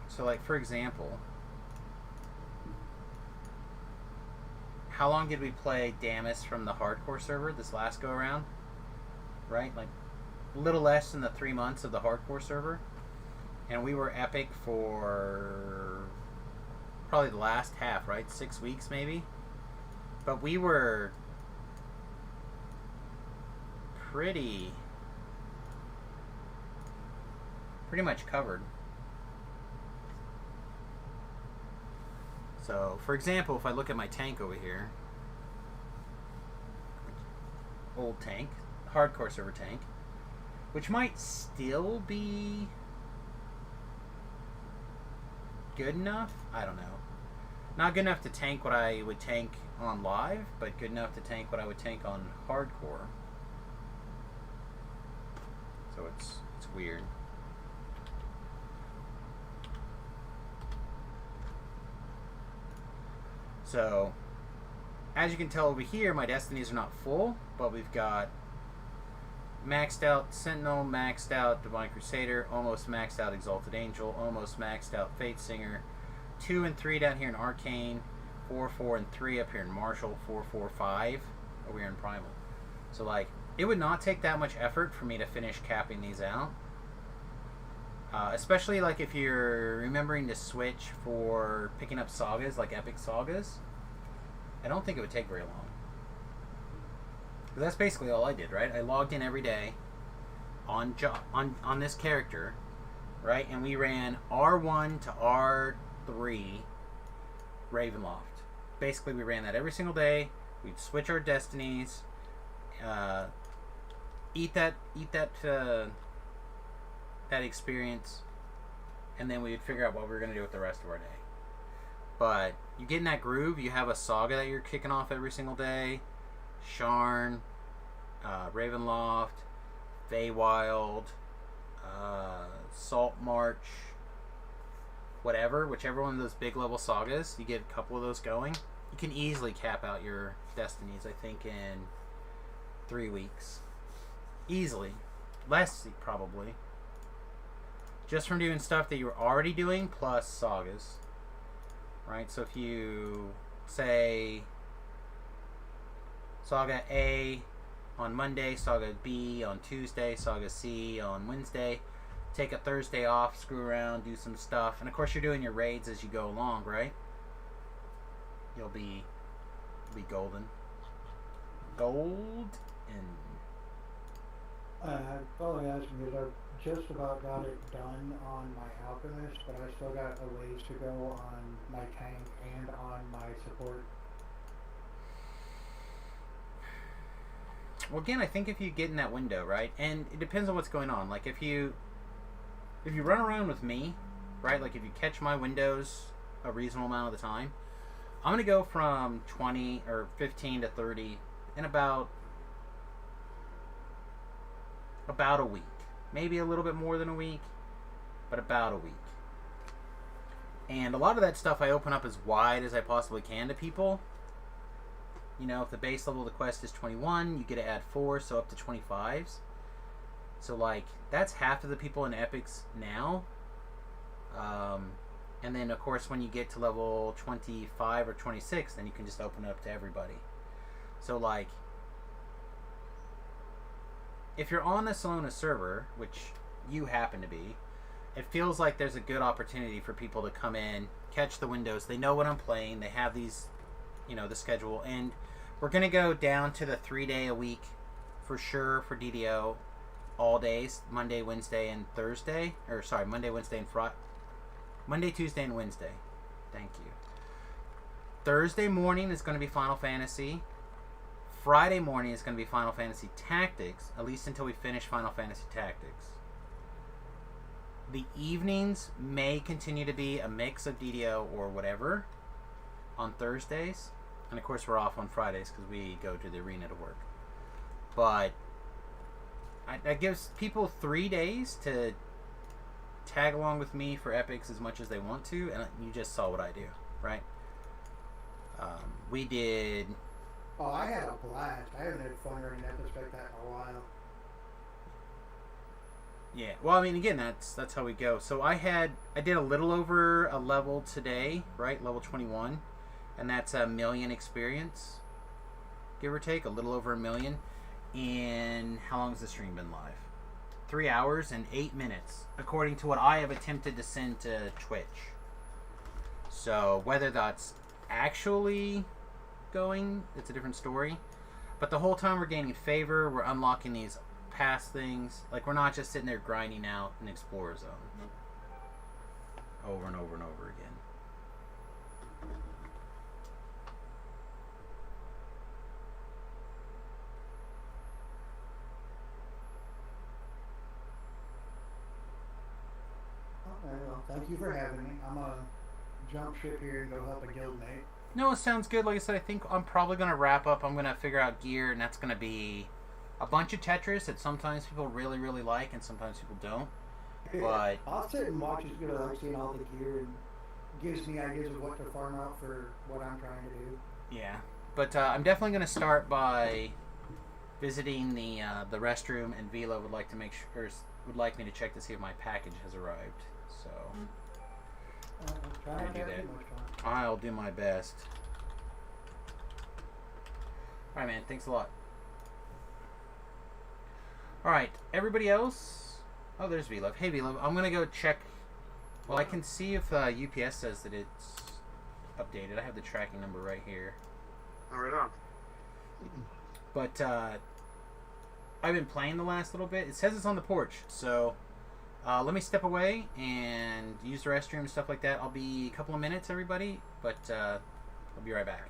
So, like, for example, how long did we play Damus from the hardcore server this last go around? Right? Like, a little less than the 3 months of the hardcore server. And we were epic for probably the last half, right? 6 weeks, maybe? But we were pretty much covered. So, for example, if I look at my tank over here, old tank, hardcore server tank, which might still be good enough, I don't know. Not good enough to tank what I would tank on live, but good enough to tank what I would tank on hardcore. So it's weird. So, as you can tell over here, my Destinies are not full, but we've got maxed out Sentinel, maxed out Divine Crusader, almost maxed out Exalted Angel, almost maxed out Fate Singer, 2 and 3 down here in Arcane, 4, 4, and 3 up here in Martial, 4, 4, 5 over here in Primal. So, like, it would not take that much effort for me to finish capping these out. Especially like if you're remembering to switch for picking up sagas, like epic sagas. I don't think it would take very long. Because that's basically all I did, right? I logged in every day on this character, right? And we ran R1 to R3 Ravenloft. Basically, we ran that every single day. We'd switch our destinies, eat that experience, and then we would figure out what we were going to do with the rest of our day. But you get in that groove, you have a saga that you're kicking off every single day. Sharn, Ravenloft, Feywild, Salt March, whichever one of those big level sagas, you get a couple of those going, you can easily cap out your destinies, I think, in 3 weeks. Easily. Less, probably. Just from doing stuff that you were already doing, plus sagas. Right? So if you say Saga A on Monday, Saga B on Tuesday, Saga C on Wednesday, take a Thursday off, screw around, do some stuff, and of course you're doing your raids as you go along, right? You'll be golden. Gold and Probably asking because I've just about got it done on my alchemist, but I still got a ways to go on my tank and on my support. well, again, I think if you get in that window, right, and it depends on what's going on. Like if you run around with me, right, like if you catch my windows a reasonable amount of the time, I'm gonna go from 20 or 15 to 30 in about a week, maybe a little bit more than a week, but about a week. And a lot of that stuff I open up as wide as I possibly can to people. You know, if the base level of the quest is 21, you get to add 4, so up to 25s. So, like, that's half of the people in Epics now. And then, of course, when you get to level 25 or 26, then you can just open it up to everybody. So, like, if you're on the Salona server, which you happen to be, it feels like there's a good opportunity for people to come in, catch the windows. They know what I'm playing. They have these, you know, the schedule. And we're going to go down to the 3-day a week for sure for DDO. All days, Monday, Wednesday, and Thursday. Or, sorry, Monday, Wednesday, and Friday. Monday, Tuesday, and Wednesday. Thank you. Thursday morning is going to be Final Fantasy. Friday morning is going to be Final Fantasy Tactics, at least until we finish Final Fantasy Tactics. The evenings may continue to be a mix of DDO or whatever on Thursdays. And of course we're off on Fridays because we go to the arena to work. But that gives people 3 days to tag along with me for Epics as much as they want to. And you just saw what I do, right? We did... Oh, I had a blast. I haven't had fun running epics like that in a while. Yeah, well, I mean, again, that's how we go. So I did a little over a level today, right? Level 21, and that's 1 million experience, give or take, a little over 1 million. And how long has the stream been live? 3 hours and 8 minutes, according to what I have attempted to send to Twitch. So whether that's actually going, it's a different story. But the whole time we're gaining favor, we're unlocking these past things. Like, we're not just sitting there grinding out an Explorer Zone over and over and over again. Okay, well, thank you for having me. I'm gonna jump ship here and go help a guildmate. No, it sounds good. Like I said, I think I'm probably going to wrap up. I'm going to figure out gear, and that's going to be a bunch of Tetris that sometimes people really, really like, and sometimes people don't. But I'll sit and watch it because I like seeing all the gear and gives me ideas of what to farm out for what I'm trying to do. yeah, but I'm definitely going to start by visiting the restroom, and Vila would like to would like me to check to see if my package has arrived. So Try not to have too much fun. I'll do my best. Alright, man. Thanks a lot. Alright, everybody else? Oh, there's V-Love. Hey, V-Love. I'm going to go check. Well, I can see if UPS says that it's updated. I have the tracking number right here. Oh, right on. But I've been playing the last little bit. It says it's on the porch, so let me step away and use the restroom and stuff like that. I'll be a couple of minutes, everybody, but I'll be right back.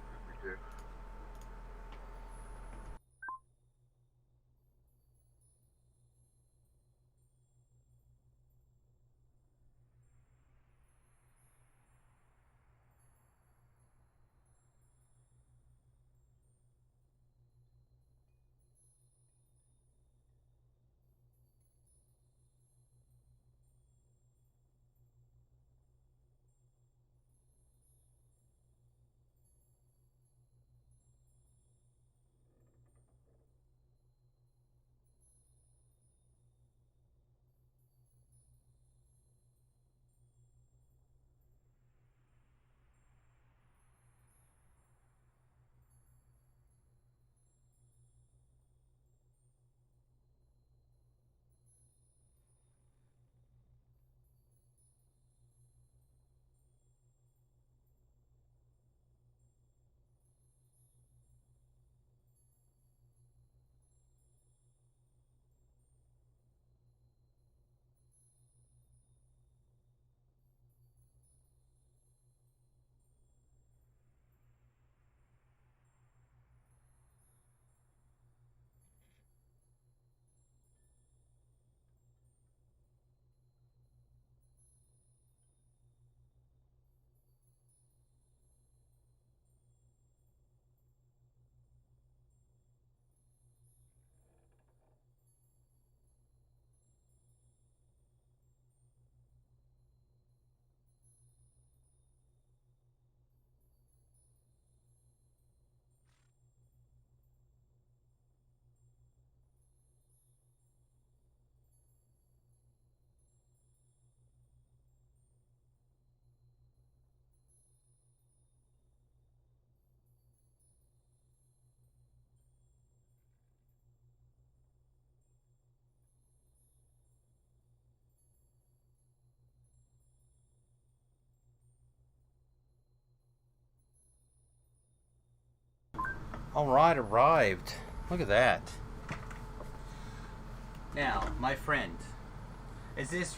Alright, arrived. Look at that. Now, my friend, is this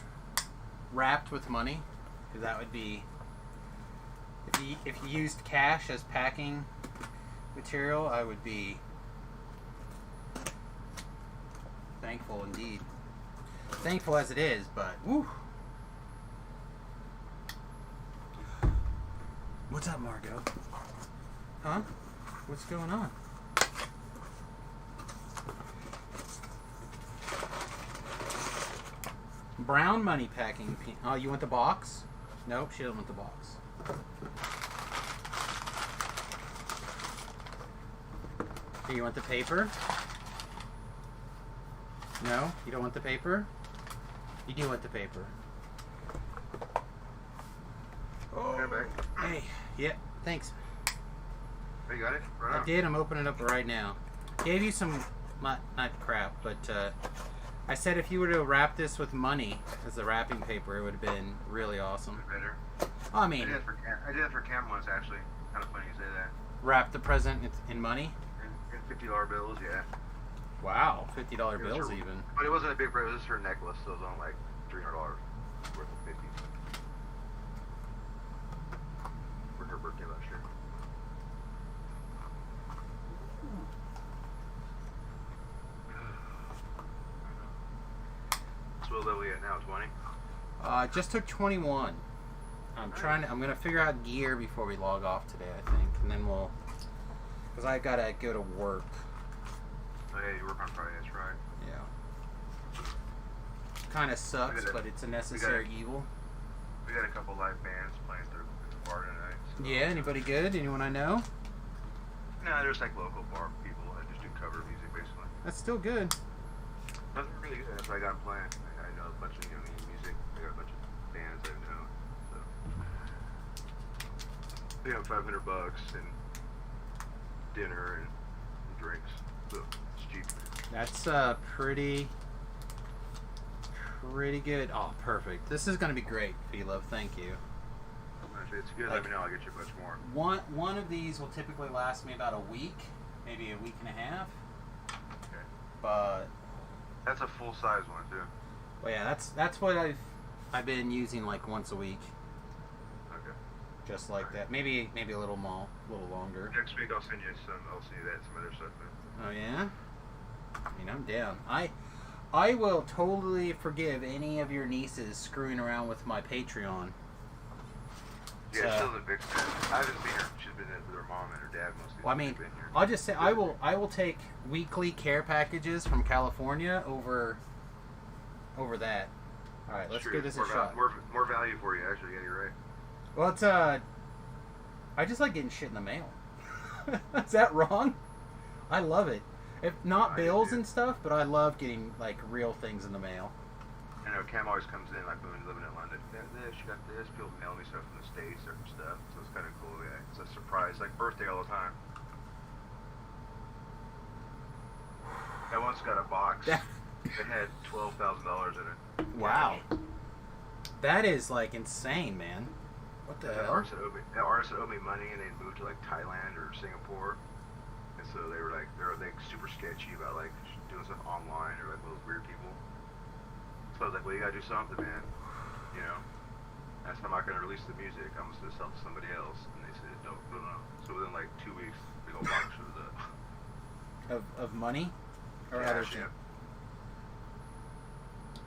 wrapped with money? Because that would be... If you used cash as packing material, I would be thankful indeed. Thankful as it is, but woo. What's up, Margot? Huh? What's going on? Brown money packing. Oh, you want the box? Nope, she doesn't want the box. Do you want the paper? No? You don't want the paper? You do want the paper. Hey, back. Hey, yeah, thanks. Oh, you got it? Right I on. did, I'm opening it up right now. Gave you some, not crap, but I said if you were to wrap this with money as the wrapping paper, it would have been really awesome. Better. I I mean, did that for Cam once, actually. Kind of funny you say that. wrap the present in money? In $50 bills, yeah. Wow, $50 It was bills her- even. But it wasn't a big break. It was just her necklace, so it was on like $300 worth of 50 for her birthday last year. So what level are you at now? 20? I just took 21. I'm gonna figure out gear before we log off today, I think, and then we'll, because I gotta go to work. Oh yeah, you work on Friday, that's right. Yeah. Kind of sucks, gotta- but it's a necessary evil. We got a couple live bands playing through at the bar tonight. So. Yeah, anybody good? Anyone I know? No, there's like local bar people that just do cover music basically. That's still good. Nothing really good. That's why I got them playing. I know a bunch of music. I got a bunch of bands I know. So they got $500 and dinner and drinks. So it's cheap. That's pretty good. Oh, perfect. This is gonna be great, Philo. Thank you. If it's good, let me know. I'll get you a bunch more. One of these will typically last me about a week, maybe a week and a half. Okay. But That's a full size one too. well, yeah, that's what I've been using like once a week, Okay. just like that. Maybe a little longer. Next week I'll send you some. I'll see that some other stuff. Man. Oh yeah. I mean, I'm down. I will totally forgive any of your nieces screwing around with my Patreon. Yeah, she's still a big fan. I haven't seen her. She's been with her mom and her dad mostly. Well, I mean, She's been here. I'll just say I will take weekly care packages from California over that. All right, let's Sure, give this a more shot. More value for you, actually. Yeah, you're right. Well, it's I just like getting shit in the mail. Is that wrong? I love it. If not I do bills too. and stuff, but I love getting like real things in the mail. I know Cam always comes in, like when we living in London. You got this, you got this. People mail me stuff from the States, different stuff. So it's kind of cool. Yeah, it's a surprise, like birthday all the time. I once got a box that had $12,000 in it. Wow. That is like insane, man. What the That hell? artist had owed me money, and they moved to like Thailand or Singapore, and so they were like super sketchy about like doing stuff online or like those weird people. So I was like, well, you gotta do something, man. You know. That's I'm not gonna release the music. I'm just gonna sell it to somebody else. And they said, no. So within like 2 weeks, they go box for the Of money or other cash. things? Yeah.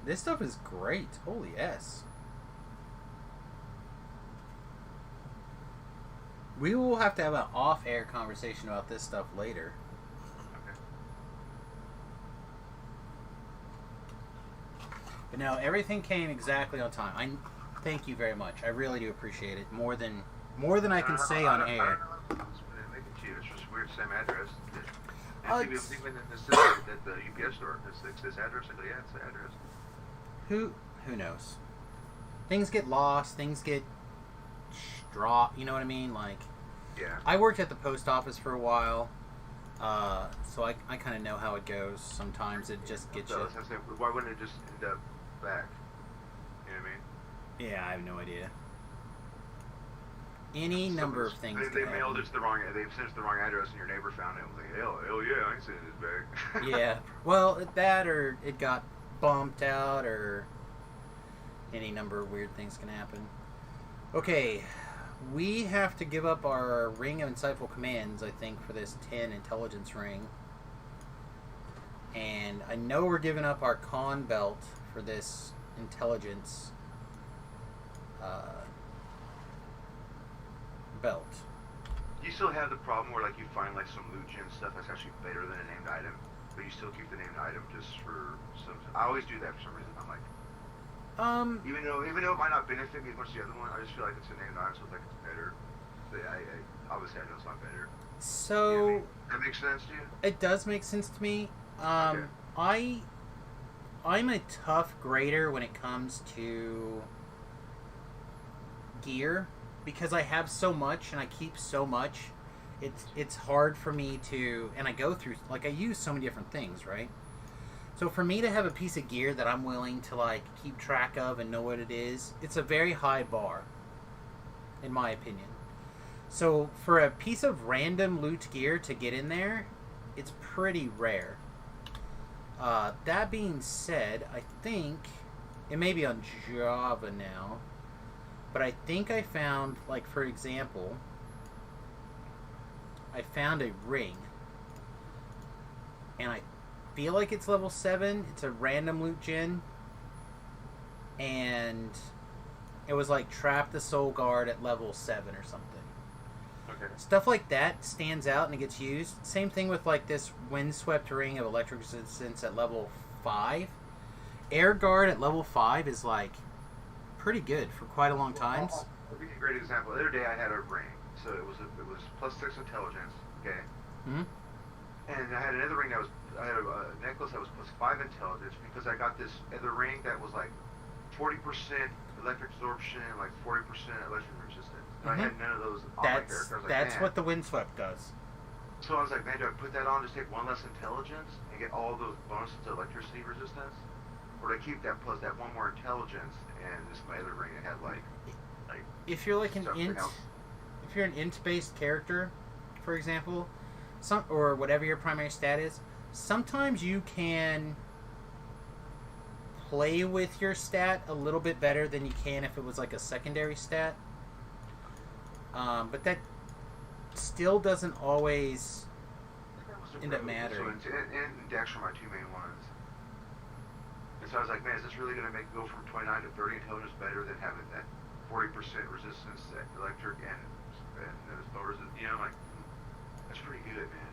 This stuff is great. Holy yes. We will have to have an off-air conversation about this stuff later. Okay. But no, everything came exactly on time. I thank you very much. I really do appreciate it more than I can say on air. I don't know. It's making to you. It's just weird. Same address. Oh, And it's- even at the UPS store, it's this address. I go, yeah, it's the address. Who knows? Things get lost. Things get dropped. You know what I mean? Like Yeah. I worked at the post office for a while, so I kind of know how it goes. Sometimes it just gets So you. that's what I'm saying. Why wouldn't it just end up back? You know what I mean? Yeah, I have no idea. any number of things. They mailed it to the wrong. They sent it to the wrong address, and your neighbor found it. And was like, hell yeah, I ain't sending this back. Yeah. Well, that or it got bumped out, or any number of weird things can happen. Okay, we have to give up our ring of insightful commands, I think, for this 10 intelligence ring. And I know we're giving up our con belt for this intelligence belt. You still have the problem where like you find like some loot gem stuff that's actually better than a named item, but you still keep the named item just for some. I always do that for some reason. I'm like, even though it might not benefit me as much as the other one, I just feel like it's a named item, so it's like it's better. But I obviously I know it's not better. So you know what I mean? That makes sense to you? it does make sense to me. Okay. I'm a tough grader when it comes to gear because I have so much and I keep so much. It's hard for me to, and I go through, like, I use so many different things, right? So for me to have a piece of gear that I'm willing to like keep track of and know what it is, it's a very high bar, in my opinion. So for a piece of random loot gear to get in there, it's pretty rare. That being said, I think it may be on Java now, but I think I found, like, for example, I found a ring, and I feel like it's level 7. It's a random loot gen, and it was like trap the soul guard at level 7 or something. Okay. Stuff like that stands out and it gets used. Same thing with like this windswept ring of electric resistance at level 5. Air guard at level 5 is like pretty good for quite a long time. I'll give you a great example. The other day I had a ring, so it was plus 6 intelligence. Okay. Hmm? And I had another ring that was, I had a necklace that was plus 5 intelligence because I got this other ring that was like 40% electric absorption and like 40% electric resistance. And I had none of those on my character. I was like, That's man. what the windswept does. So I was like, man, do I put that on, just take 1 less intelligence and get all those bonuses to electricity resistance? Or do I keep that plus that 1 more intelligence and just my other ring that had like if you're like an something int, else? if you're an int-based character, for example, or whatever your primary stat is, sometimes you can play with your stat a little bit better than you can if it was like a secondary stat. But that still doesn't always end up mattering. So and Dex are my 2 main ones. And so I was like, man, is this really going to make go from 29 to 30 intelligence better than having that 40% resistance at electric and this bonus? You know, like, that's pretty good, man.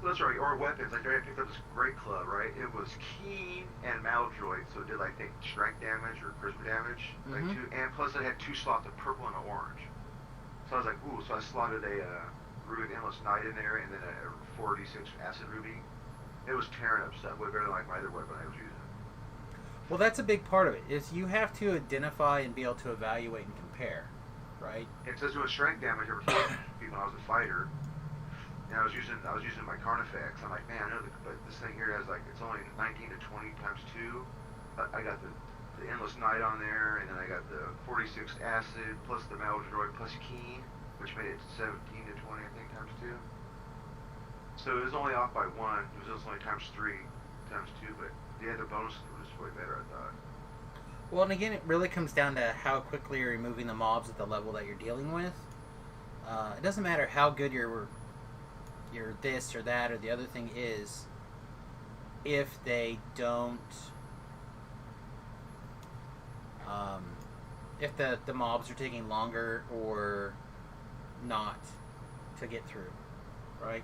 So that's right. Or weapons. Like, I picked up this great club, right? It was keen and maladroit, so it did like take strength damage or charisma damage, like 2, and plus it had 2 slots of purple and an orange. So I was like, ooh. So I slotted a Rubic Endless Knight in there, and then a 4d6 acid ruby. It was tearing up stuff way better than like my other weapon I was using. Well, that's a big part of it, is you have to identify and be able to evaluate and compare, right? It says doing strength damage over 12 people when I was a fighter. And I was using my Carnifex. I'm like, man, I know, but this thing here has like, it's only 19 to 20 times 2. I got the Endless Knight on there, and then I got the 46 Acid, plus the Maladroit, plus Keen, which made it 17 to 20, I think, times 2. So it was only off by 1. It was only times 3, times 2, but the other bonuses were just way better, I thought. Well, and again, it really comes down to how quickly you're removing the mobs at the level that you're dealing with. It doesn't matter how good your this or that or the other thing is, if they don't, if the mobs are taking longer or not to get through, right?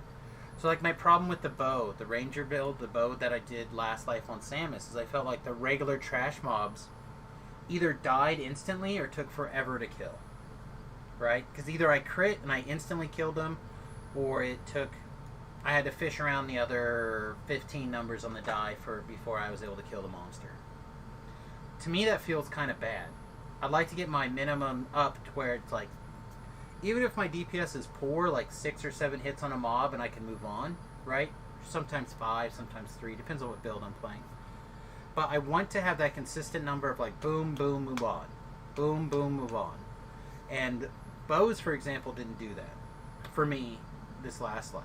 So like my problem with the bow, the ranger build, the bow that I did last life on Samius, is I felt like the regular trash mobs either died instantly or took forever to kill, right? Because either I crit and I instantly killed them, or I had to fish around the other 15 numbers on the die before I was able to kill the monster. To me, that feels kind of bad. I'd like to get my minimum up to where it's like, even if my DPS is poor, like 6 or 7 hits on a mob and I can move on, right? Sometimes 5, sometimes 3, depends on what build I'm playing. but I want to have that consistent number of like boom, boom, move on, boom, boom, move on. And bows, for example, didn't do that for me this last life.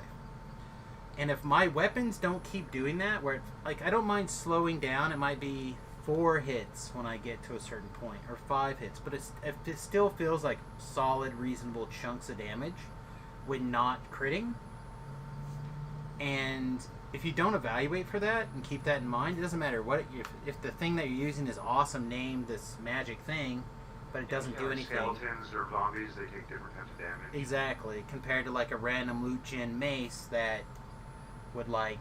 And if my weapons don't keep doing that, where like I don't mind slowing down, it might be 4 hits when I get to a certain point, or 5 hits, but it still feels like solid, reasonable chunks of damage when not critting. And if you don't evaluate for that and keep that in mind, it doesn't matter what if the thing that you're using is awesome, named this magic thing, but it doesn't do anything. Skeletons or zombies, they take different types of damage. Exactly, compared to like a random loot gen mace that would like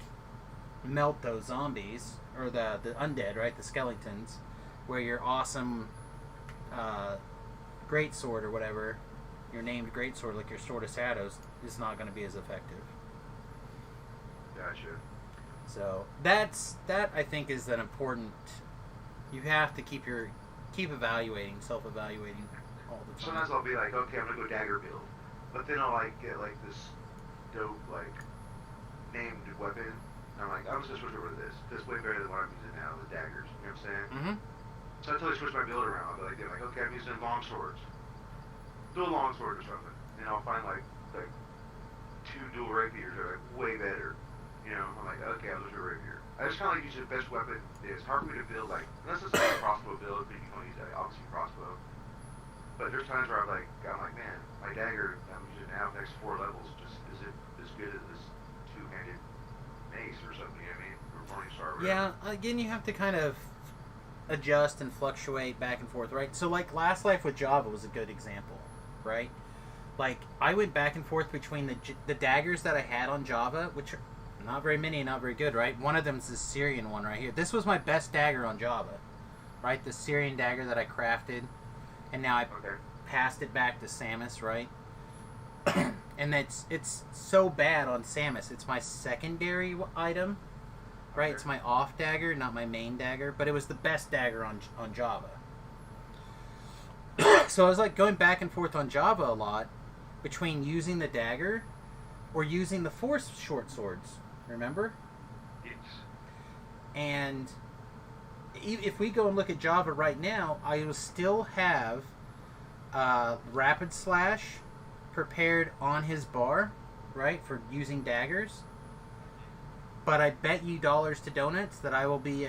melt those zombies or the undead, right? The skeletons, where your awesome greatsword or whatever, your named greatsword, like your Sword of Shadows, is not going to be as effective. Gotcha. So that I think is an important. You have to keep evaluating, self-evaluating all the time. Sometimes I'll be like, okay, I'm gonna go dagger build, but then I'll like get like this dope like named weapon. And I'm like, I'm just gonna switch over to this. This is way better than what I'm using now, the daggers. You know what I'm saying? Mm-hmm. So I totally switch my build around. I'll be like, okay, I'm using long swords. Do a long sword or something, and I'll find like 2 dual rapiers are like way better. You know, I'm like, okay, I'll just do a rapier. I just kind of like use the best weapon. It's hard for me to build like, unless it's like a crossbow build, but you can only use that obviously crossbow. But there's times where I'm like, man, my dagger I'm using now next 4 levels just isn't as good as this 2-handed mace or something. You know what I mean? Or Morningstar. Or whatever. Yeah, again, you have to kind of adjust and fluctuate back and forth, right? So like last life with Java was a good example, right? Like I went back and forth between the daggers that I had on Java, which are not very many, not very good, right? One of them is the Syrian one right here. This was my best dagger on Java, right? The Syrian dagger that I crafted, and now I passed it back to Samius, right? And it's so bad on Samius. It's my secondary item, right? It's my off dagger, not my main dagger, but it was the best dagger on Java. So I was like going back and forth on Java a lot between using the dagger or using the force short swords. Remember? Yes. And if we go and look at Java right now, I will still have Rapid Slash prepared on his bar, right, for using daggers. But I bet you dollars to donuts that I will be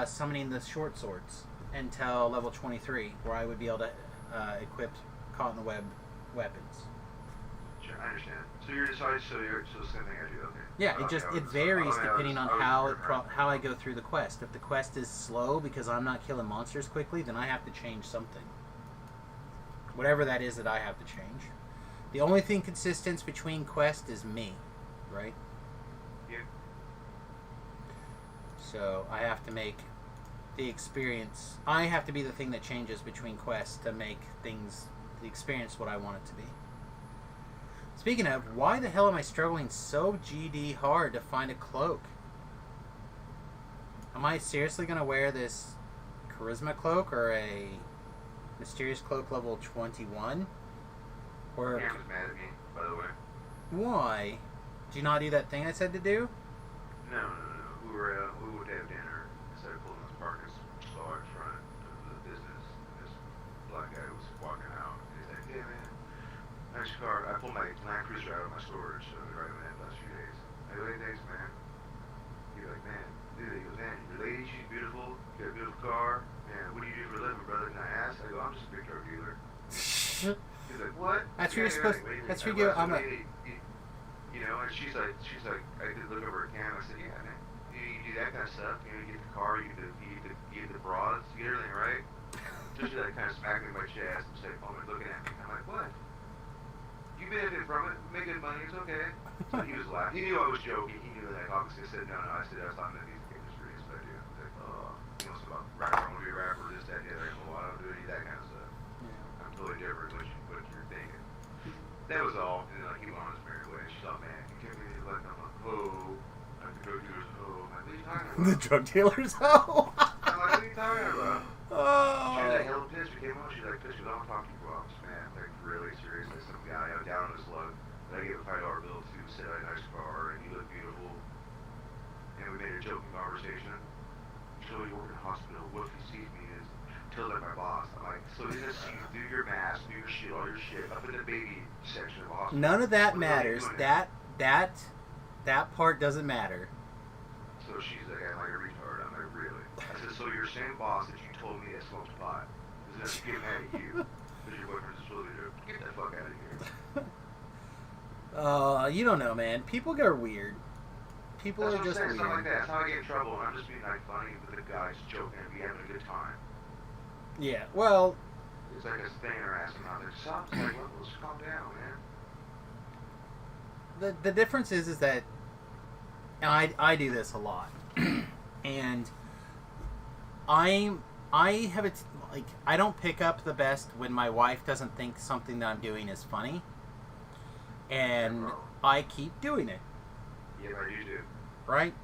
summoning the short swords until level 23, where I would be able to equip caught in the web weapons. Sure, I understand. So you're deciding, so the same thing I do, okay. Yeah, it varies depending on how I go through the quest. If the quest is slow because I'm not killing monsters quickly, then I have to change something. Whatever that is that I have to change. The only thing consistent between quests is me, right? Yeah. So I have to make the experience. I have to be the thing that changes between quests to make the experience what I want it to be. Speaking of, why the hell am I struggling so GD hard to find a cloak? Am I seriously going to wear this charisma cloak or a mysterious cloak level 21? Or Cam was mad at me, by the way. why? Did you not do that thing I said to do? No. We would have dinner instead of pulling this park. Saw in front of the business. This black guy was walking out. And he's like, "Hey man, nice car." I pulled my Land Cruiser out of my storage, so I've been driving that the last few days. I go, "Hey, thanks, man." He's like, "Man, dude," he goes, "Man, your lady, she's beautiful. You got a beautiful car. Man, what do you do for a living, brother?" And I asked, I go, "I'm just a big drug dealer." He's like, "What?" That's where you're supposed. That's where you go. I'm a. You know, and she's like, I did look over her cam. I said, "Yeah, man, you do that kind of stuff. You know, you get the car, you get the broads, you get everything right." Just like kind of smacked me in my chest and said, "Oh, looking at me." I'm like, "What? You benefit from it, make good money, it's okay." So he was laughing. He knew I was joking. He knew that. Obviously, I said, "No." I said, "I was talking about music industry, is what I do." He's like, "Oh, he knows about rapper, I want to be a rapper, this, that, and the other." Well, I don't do any of that kind of stuff. Yeah. I'm totally different than what you're thinking. That was all. And like, he went on his merry way. She's all, "Man, you can't be like, I'm like, oh, like the drug dealer's hoe." I'm like, "What are you talking about?" The drug dealer's hoe. I'm like, "What are you talking about?" Oh. She was like, hell pissed. We came home. She's like, "Pissed. We don't talk to you about this, man." Like, really seriously, some guy out down on his luck. And I gave a $5 bill to sit on a nice car, and he looked beautiful. And we made a joking conversation. show you work in a hospital. What if he sees me as tells like my boss? I'm like, so he's gonna see you do your mask, do your shit, all your shit up in the baby section of the hospital. None of that What the hell are you matters. doing? That part doesn't matter. So she's like, I'm like a retard. I'm like, really? I said, so your same boss that you told me that smokes pot is gonna get mad at you because your boyfriend's a soldier. Get the fuck out of here. You don't know, man. People are weird. People That's are what just I'm saying. It's not like weird. that. It's not like I get in trouble. I'm just being like funny with the guys joking and be having a good time. Yeah. Well, It's like a thing or asking out there. Stop. It's like, well, let's calm down, man. the difference is that I do this a lot, and I have it like I don't pick up the best when my wife doesn't think something that I'm doing is funny, and I keep doing it. Yeah, but you do. Right?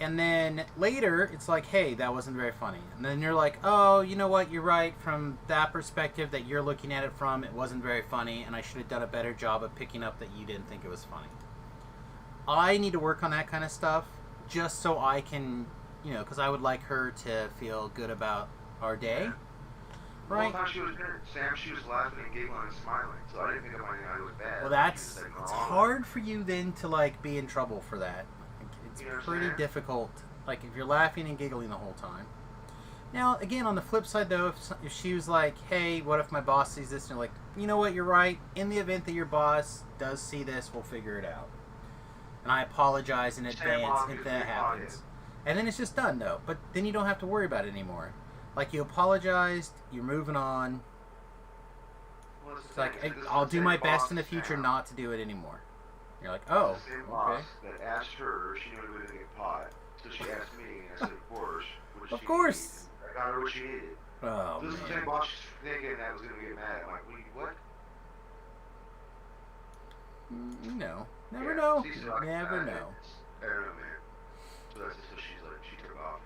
And then later, it's like, hey, that wasn't very funny. And then you're like, oh, you know what? You're right. From that perspective that you're looking at it from, it wasn't very funny, and I should have done a better job of picking up that you didn't think it was funny. I need to work on that kind of stuff just so I can, because I would like her to feel good about our day. Right? The whole time she was there, Sam, she was laughing and giggling and smiling, so I didn't think of anything I was bad. Well, She was like, it's "Oh." hard for you then to, like, be in trouble for that. It's You know what I'm pretty saying? difficult. Like, if you're laughing and giggling the whole time. Now, again, on the flip side, though, if she was like, hey, what if my boss sees this? And you're like, you know what, you're right. In the event that your boss does see this, we'll figure it out. And I apologize in advance if that happens. And then it's just done, though. But then you don't have to worry about it anymore. Like, you apologized, you're moving on. Well, It's like, I'll do my best in the future not to do it anymore. You're like, oh, The same okay. boss that asked her if she knew we were going to get pot. So she asked me, and I said, of course. What did Of she course. need? I got her what she needed. Oh, This is the man. same boss she's thinking that was going to get mad. I'm like, what? Never Yeah, know. she's like, Never I know. don't know, man. So that's just so she's like, she took off,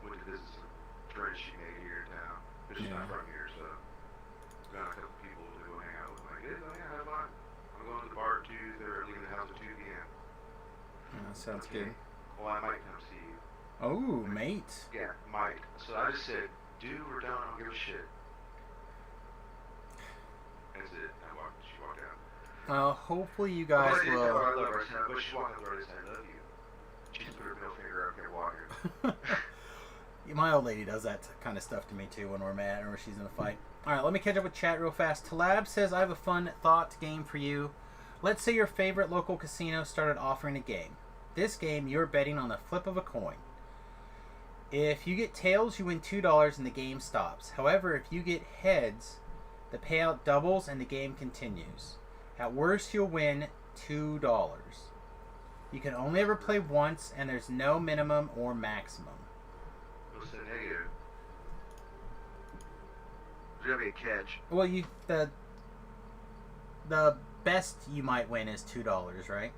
went to visit some friends she made here in town. But she's not Yeah. from here, so got a couple people to go hang out with. I'm like, yeah, have fun. I'm going to the bar at 2. They're leaving the house at 2 p.m. Yeah, sounds good. Well, I might come see you. Oh, mate. Yeah, might. So I just said, dude, we're done. I don't give a shit. That's it. She walked out. Hopefully you guys I will. love her, but she walked out the door and said, I love you. She just put her middle finger up here walking. My old lady does that kind of stuff to me too when we're mad or she's in a fight. Alright, let me catch up with chat real fast. Talab says, I have a fun thought game for you. Let's say your favorite local casino started offering a game. This game, you're betting on the flip of a coin. If you get tails, you win $2 and the game stops. However, if you get heads, the payout doubles and the game continues. At worst, you'll win $2. You can only ever play once, and there's no minimum or maximum. What's the negative? There's gotta be a catch. Well, the best you might win is $2, right?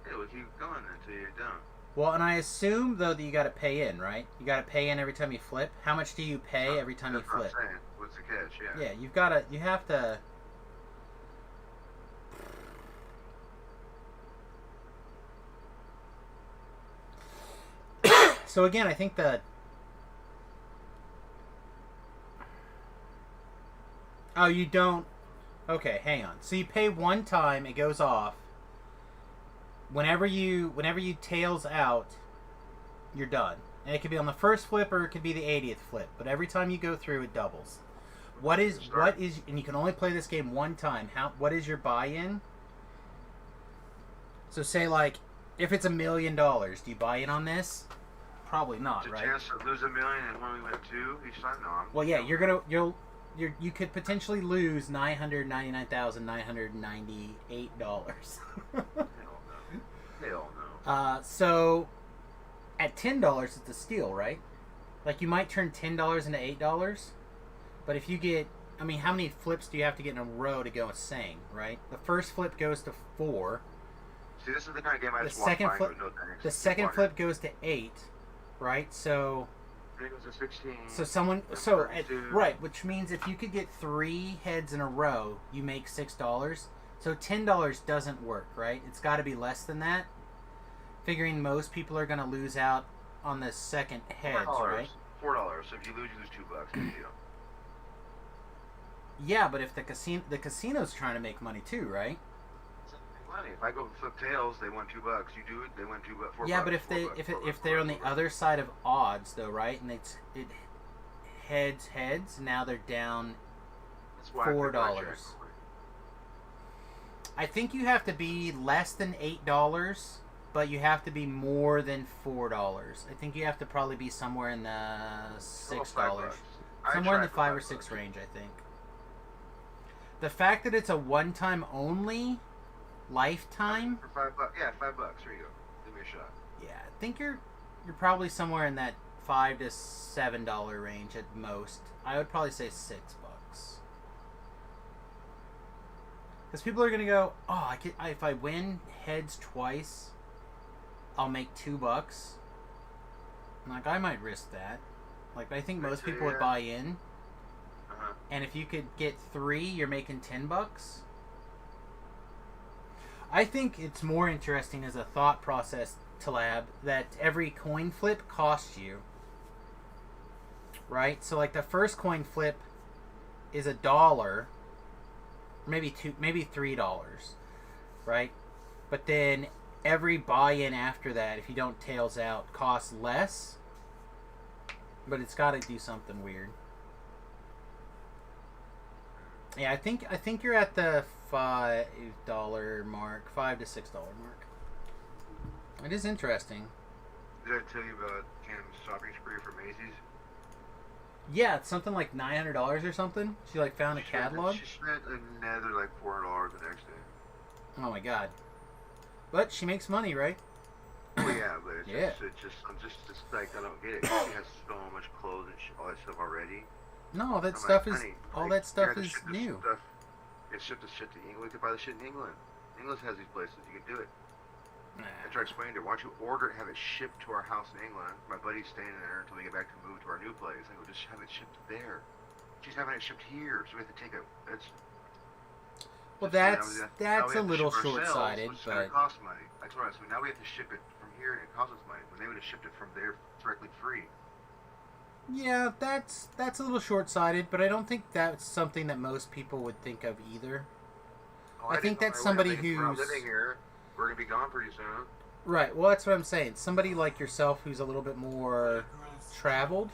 Yeah, we'll keep going until you're done. Well, and I assume though that you got to pay in, right? You got to pay in every time you flip. How much do you pay every time you That's what flip? I'm saying. What's the catch? Yeah. Yeah, you have to. So again, I think that. Oh, you don't. Okay, hang on. So you pay one time, it goes off. Whenever you tails out, you're done. And it could be on the first flip or it could be the 80th flip. But every time you go through, it doubles. What is and you can only play this game one time. What is your buy-in? So say like, if it's $1 million, do you buy in on this? Probably not, There's right? a chance to lose $1 million and when we went 2 each time? No. Well, yeah, you could potentially lose $999,998. Hell no. So at $10, it's a steal, right? Like you might turn $10 into $8, but if you get, I mean, how many flips do you have to get in a row to go insane, right? The first flip goes to 4. See, this is the kind of game I The just walk second by flip, and go, no thanks. the second flip goes to 8, right? So. I think it was a 16. Right, which means if you could get 3 heads in a row, you make $6. So $10 doesn't work, right? It's got to be less than that. Figuring most people are going to lose out on the second heads, $4. right? $4. So if you lose $2. Good deal. Yeah, but if the casino's trying to make money too, right? Money. If I go flip tails, they won $2. You do it, they win $4. Yeah, but if they're on the other side of odds, though, right? And it heads, now they're down $4. I think you have to be less than $8, but you have to be more than $4. I think you have to probably be somewhere in the $6, somewhere in the 5 or 6 range. I think. The fact that it's a one-time only, lifetime. For $5, yeah, $5. Here you go. Give me a shot. Yeah, I think you're probably somewhere in that $5 to $7 range at most. I would probably say $6. Because people are gonna go, oh, if I win heads twice, I'll make $2. I'm like, I might risk that. Like, I think most people would buy in. And if you could get 3, you're making $10. I think it's more interesting as a thought process, Talab, that every coin flip costs you. Right? So, like, the first coin flip is $1, maybe $3, right? But then every buy-in after that, if you don't tails out, costs less. But it's got to do something weird. Yeah, I think you're at the $5 mark, $5 to $6 mark. It is interesting. Did I tell you about Cam's shopping spree for Macy's? Yeah, it's something like $900 or something. She like found a catalog. She spent another like $400 the next day. Oh my god! But she makes money, right? Well, yeah, but it's Yeah. I'm just like I don't get it. She has so much clothes and all that stuff already. No, that I'm stuff like, is honey, all like, that stuff you is gotta ship new. Stuff. You ship the shit to England. You can buy the shit in England. England has these places. You can do it. Nah. I tried explaining to her, why don't you order it, have it shipped to our house in England? My buddy's staying there until we get back to move to our new place. I go, just have it shipped there. She's having it shipped here, so we have to take a. Well, that's a little short-sighted, but but it costs money. That's right. So now we have to ship it from here, and it costs us money. When they would have shipped it from there directly free. yeah, that's a little short-sighted. But I don't think that's something that most people would think of either. Oh, I think that's somebody we're who's living here. We're gonna be gone pretty soon. right. Well, that's what I'm saying. Somebody like yourself who's a little bit more traveled,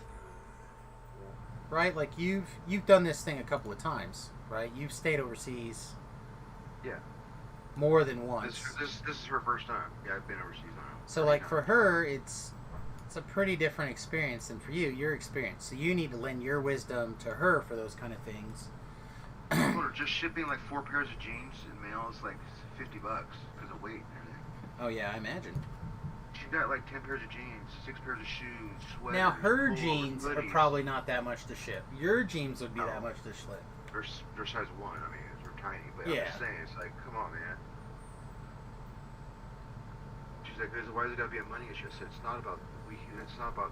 right? Like you've done this thing a couple of times, right? You've stayed overseas. Yeah. More than once. This is her first time. Yeah, I've been overseas now. So like for her, it's a pretty different experience than for you. Your experience. So you need to lend your wisdom to her for those kind of things. I told her just shipping like 4 pairs of jeans in mail is like $50 because of weight and everything. Oh yeah, I imagine. She got like 10 pairs of jeans, 6 pairs of shoes, sweaters. Now her pullovers, jeans are hoodies. probably not that much to ship. Your jeans would be that much to ship. They're size 1. I mean, they're tiny, but Yeah. I'm just saying, it's like, come on, man. She's like, why does it gotta be a money issue? I said, it's not about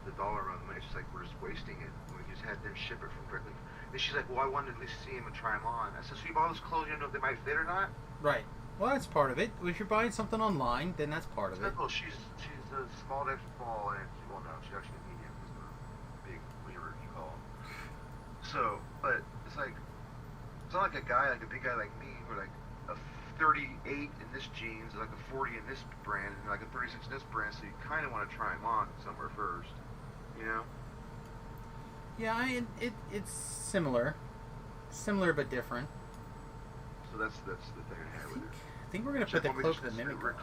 the dollar amount of money. It's just like we're just wasting it. We just had them ship it from directly. And she's like, well, I wanted to at least see them and try them on. I said, so you bought all this clothes, you don't know if they might fit or not? Right. Well, that's part of it. If you're buying something online, then that's part of it. Well, she's a small to extra small, and well, no, she's actually a medium. It's not big, whatever you call them. So, but it's like it's not like a guy, like a big guy like me, who like a 38 in this jeans, and like a 40 in this brand, and like a 36 in this brand. So you kind of want to try them on somewhere first, you know? Yeah, it's similar but different. So that's the thing I had with it. I think we're gonna put the cloak of the mimic on.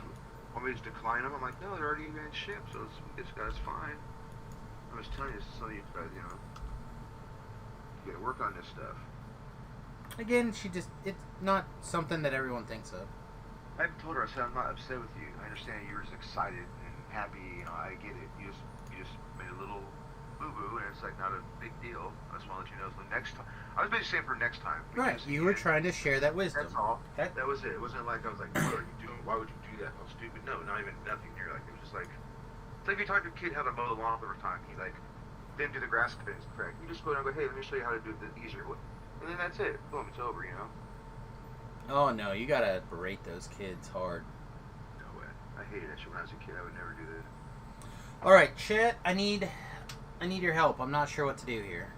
Want me to just decline them? I'm like, no, they're already being shipped, so it's fine. I'm just telling you, this is something you know, you gotta work on this stuff. Again, it's not something that everyone thinks of. I told her, I said, I'm not upset with you. I understand you were just excited and happy, you know, I get it. You just made a little boo-boo, and it's like not a big deal. I just want to let you know, so next time, I was basically saying for next time. Right, you were trying to share that wisdom. That's all. That was it. It wasn't like I was like, what are you doing? Why would you do that? How stupid. No, not even nothing here. Like, it was just like, it's like if you talk to a kid how to mow the lawn for the first time. He like, didn't do the grass clippings correct. You just go down and go, hey, let me show you how to do it the easier way. And then that's it. Boom, it's over, you know? Oh no, you gotta berate those kids hard. No way. I hated that shit when I was a kid. I would never do that. All right, Chet. I need your help. I'm not sure what to do here.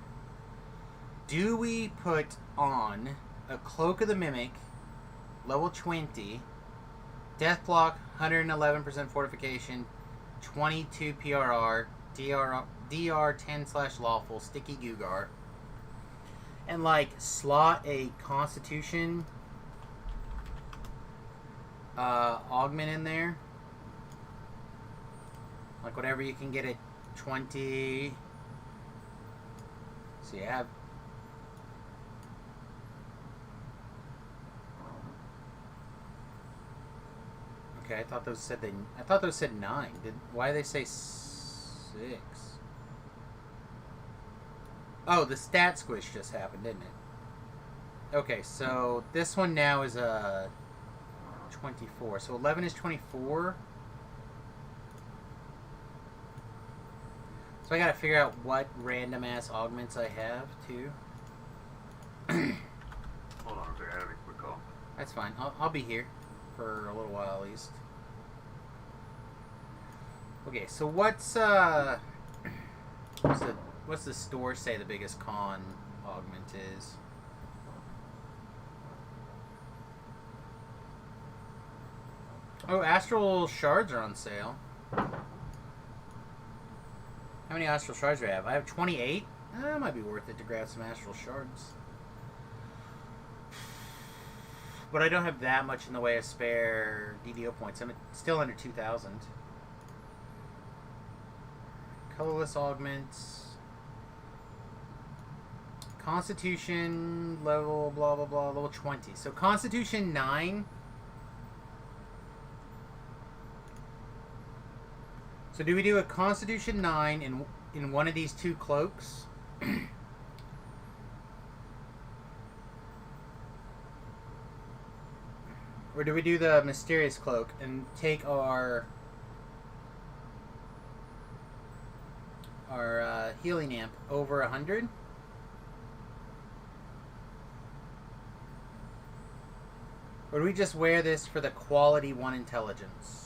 Do we put on a Cloak of the Mimic, level 20, Death Block, 111% Fortification, 22 PRR, DR 10/lawful, Sticky Gugar, and like slot a Constitution augment in there? Like whatever you can get at 20. So you have. Okay, I thought those said 9. Why did they say 6? Oh, the stat squish just happened, didn't it? Okay, so this one now is a 24. So 11 is 24. So I gotta figure out what random ass augments I have too. Hold on a second, I have a quick call. That's fine. I'll be here for a little while at least. Okay, so what's the store say the biggest con augment is? Oh, astral shards are on sale. How many astral shards do I have? I have 28. That might be worth it to grab some astral shards. But I don't have that much in the way of spare DDO points. I'm still under 2,000. Colorless augments. Constitution level blah blah blah level 20. So Constitution 9. So do we do a Constitution 9 in one of these two cloaks? Or do we do the Mysterious Cloak and take our healing amp over 100? Or do we just wear this for the quality 1 intelligence?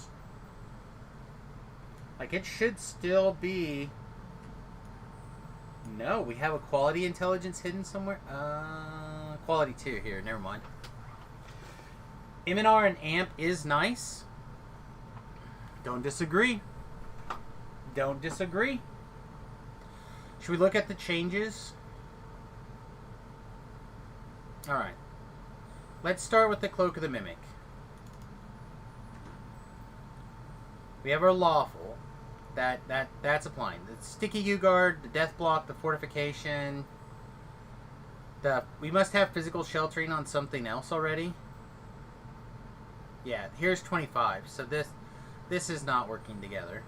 Like, it should still be... No, we have a quality intelligence hidden somewhere. Quality 2 here, never mind. M&R and amp is nice. Don't disagree. Don't disagree. Should we look at the changes? Alright. Let's start with the Cloak of the Mimic. We have our lawful. That's applying. The sticky U-guard, the death block, the fortification. We must have physical sheltering on something else already. Yeah, here's 25. So this is not working together.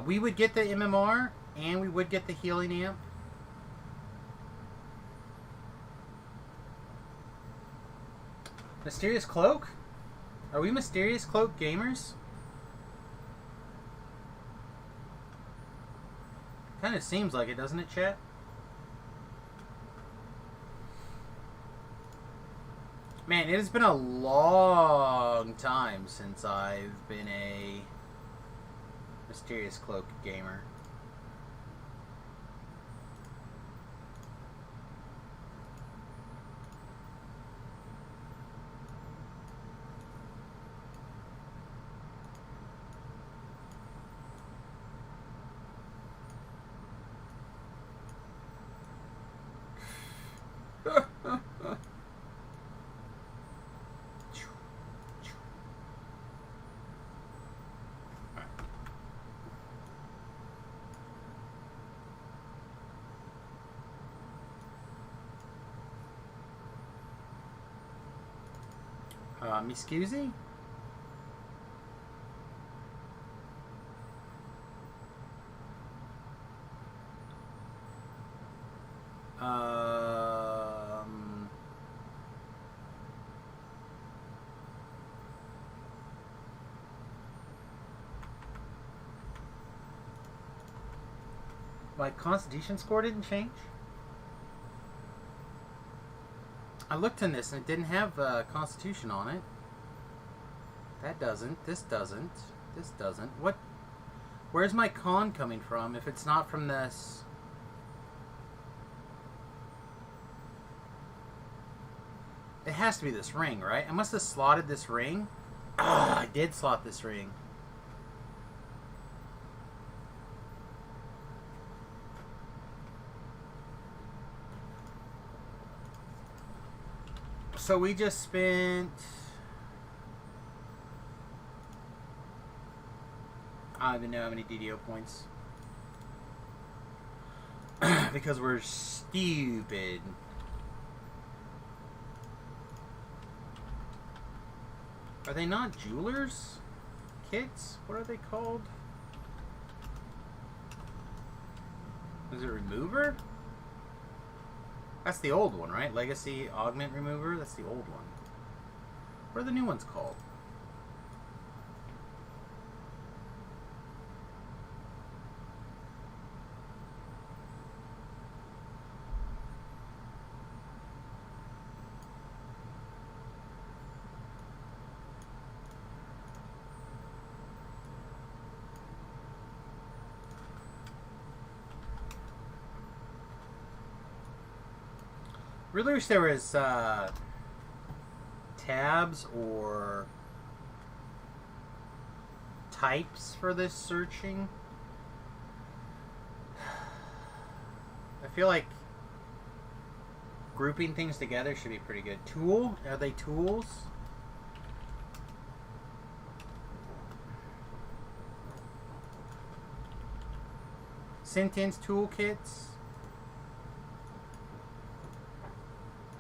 We would get the MMR and we would get the healing amp. Mysterious Cloak? Are we Mysterious Cloak gamers? Kind of seems like it, doesn't it, chat? Man, it has been a long time since I've been a Mysterious Cloak gamer. Excusey? My Constitution score didn't change? I looked in this and it didn't have Constitution on it. That doesn't. This doesn't. This doesn't. What? Where's my con coming from if it's not from this? It has to be this ring, right? I must have slotted this ring. Ah, I did slot this ring. So we just spent... I don't even know how many DDO points. Because we're stupid. Are they not jewelers? Kits? What are they called? Is it remover? That's the old one, right? Legacy augment remover? That's the old one. What are the new ones called? Really wish there was tabs or types for this searching. I feel like grouping things together should be pretty good. Tool? Are they tools? Sentence toolkits?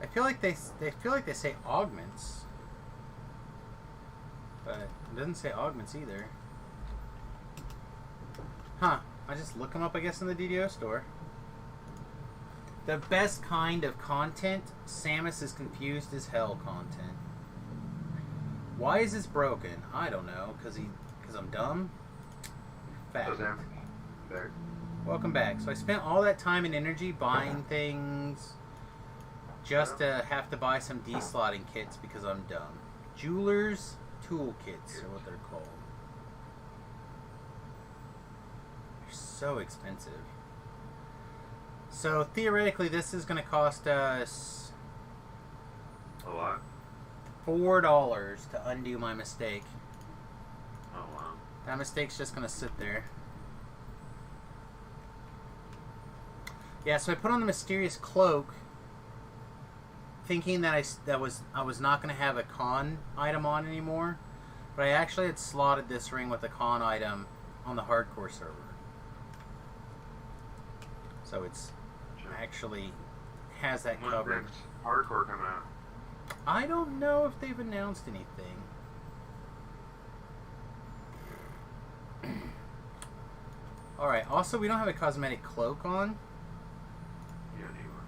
I feel like they say augments, but it doesn't say augments either. Huh? I just look them up, I guess, in the DDO store. The best kind of content. Samus is confused as hell content. Why is this broken? I don't know. Cause I'm dumb. Fat. Welcome back. So I spent all that time and energy buying things. Just to have to buy some deslotting kits because I'm dumb. Jewelers toolkits are what they're called. They're so expensive. So theoretically, this is going to cost us a lot. $4 to undo my mistake. Oh wow. That mistake's just going to sit there. Yeah, so I put on the mysterious cloak, thinking that I was not going to have a con item on anymore, but I actually had slotted this ring with a con item on the hardcore server. So it's actually has that covered. Next hardcore coming out? I don't know if they've announced anything. Alright, also we don't have a cosmetic cloak on. You don't need one.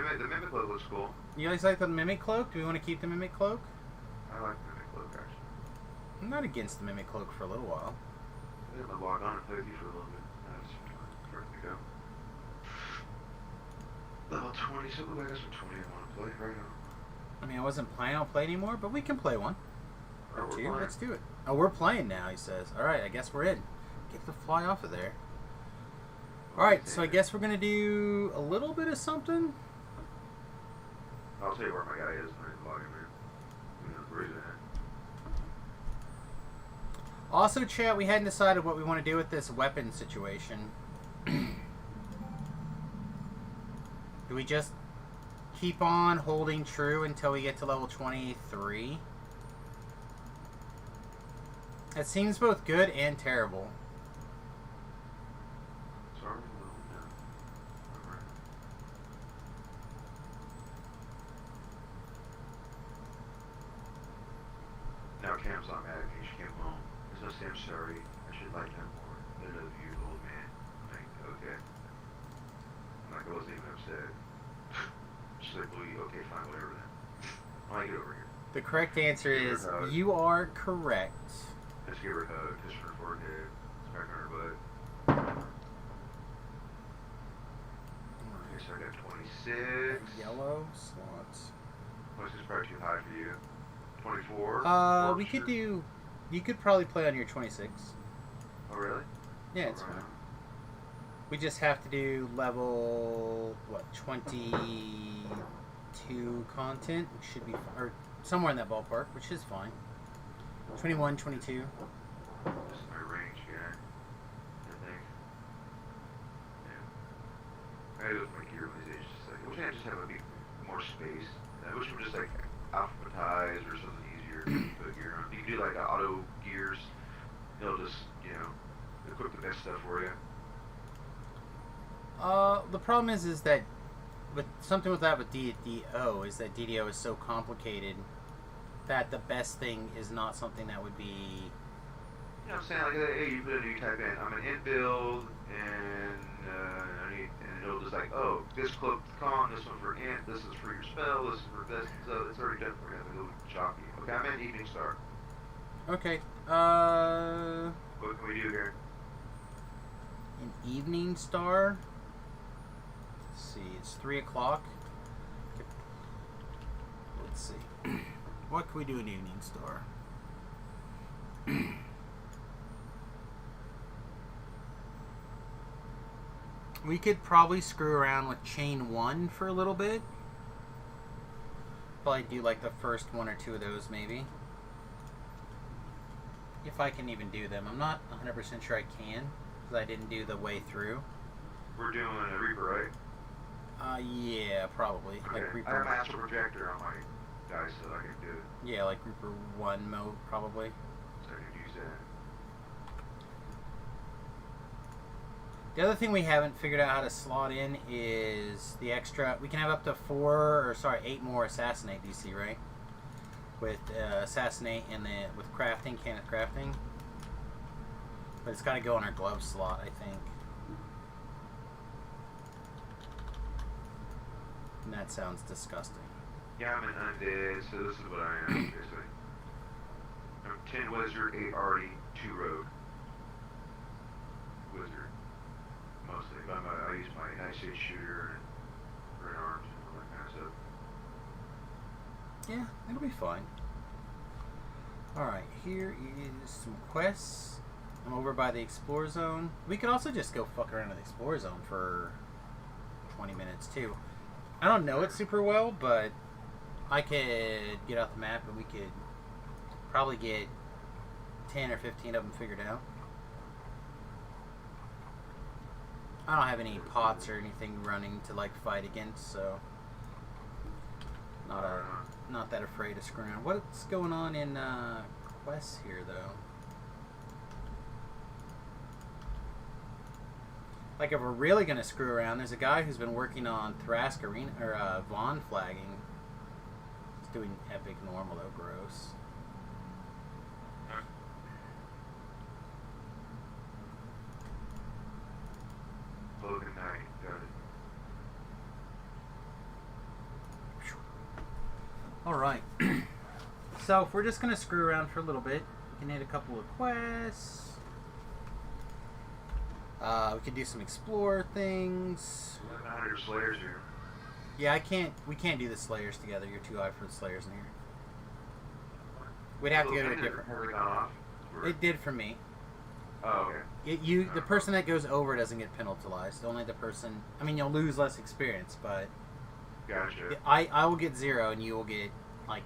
Alright. The mimic cloak looks cool. You guys like the mimic cloak? Do we want to keep the mimic cloak? I like the mimic cloak actually. I'm not against the mimic cloak for a little while. I'm gonna log on and play with you for a little bit. That's ready to go. Level 20, so I guess I'm 20 I want to play right now. I mean, I wasn't planning on playing anymore, but we can play one. Oh, we're playing. Let's do it. Oh, we're playing now, he says. Alright, I guess we're in. Get the fly off of there. Alright, so I guess we're going to do a little bit of something. I'll tell you where my guy is when I log in there. Where he's at. Also, chat, we hadn't decided what we want to do with this weapon situation. Do we just keep on holding true until we get to level 23? It seems both good and terrible. Sorry, no. Alright. Now Cam's not mad at me. She came home. There's no say I'm sorry. I should like him more. I love you, old man. Like, okay. I'm like, I wasn't even upset. She's like, well, okay, fine, whatever then. I'll get over here. The correct answer is you are correct. Just give her a hug, kiss her forehead, smack on her butt. Okay, so I got 26. Yellow slots. 26 is probably too high for you. 24? We could do. You could probably play on your 26. Oh, really? Yeah, it's Alright. fine. We just have to do level, what, 22 content, which should be, or somewhere in that ballpark, which is fine. 21, 22. This is my range here, I think. Yeah. I do with my gear organization. Just like, I wish I just have a bit more space. I wish it would just like alphabetized or something easier to put gear on. You can do like auto gears. It'll just, you know, equip the best stuff for you. The problem is that with something with that with DDO is that DDO is so complicated that the best thing is not something that would be. You know what I'm saying? Like, hey, you put a new type in. I'm an int build, and it'll just like, oh, this cloak con, this one for int, this is for your spell, this is for this. So it's already done for you. It'll shock you. Okay, I'm in Evening Star. Okay. What can we do here? An Evening Star. Let's see, it's 3 o'clock. Let's see. What can we do in Evening Star? We could probably screw around with Chain 1 for a little bit. Probably do like the first 1 or 2 of those maybe. If I can even do them. I'm not 100% sure I can, because I didn't do the way through. We're doing a Reaper, right? Yeah, probably. Okay. Like I have Reaper. an Astral Projector on my dice, so I can do it. Yeah, like Reaper 1 mode, probably. So I can use that. The other thing we haven't figured out how to slot in is the extra. We can have up to 8 more Assassinate DC, right? With Assassinate and then with crafting, Cannon crafting. But it's got to go in our glove slot, I think. And that sounds disgusting. Yeah, I'm an undead, so this is what I am, basically. I'm 10 wizard, 8 arty, 2 rogue. Wizard. Mostly. But I use my Nightshade shooter and red arms and all that kind of stuff. Yeah, it'll be fine. Alright, here is some quests. I'm over by the Explore Zone. We could also just go fuck around in the Explore Zone for 20 minutes, too. I don't know it super well, but I could get out the map and we could probably get 10 or 15 of them figured out. I don't have any pots or anything running to like fight against, so not that afraid of screwing around. What's going on in quests here, though? Like, if we're really gonna screw around, there's a guy who's been working on Thrask Arena or Vaughn flagging. He's doing epic normal though, gross. Logan Knight, got it. Alright. So, if we're just gonna screw around for a little bit, we can hit a couple of quests. We could do some explore things. 100 Slayers here. Yeah, we can't do the Slayers together. You're too high for the Slayers in here. We'd have to go to a different. Has it gone off? It did for me. Oh, okay. The person that goes over doesn't get penalized. Only the person. I mean, you'll lose less experience, but Gotcha. I will get 0, and you will get like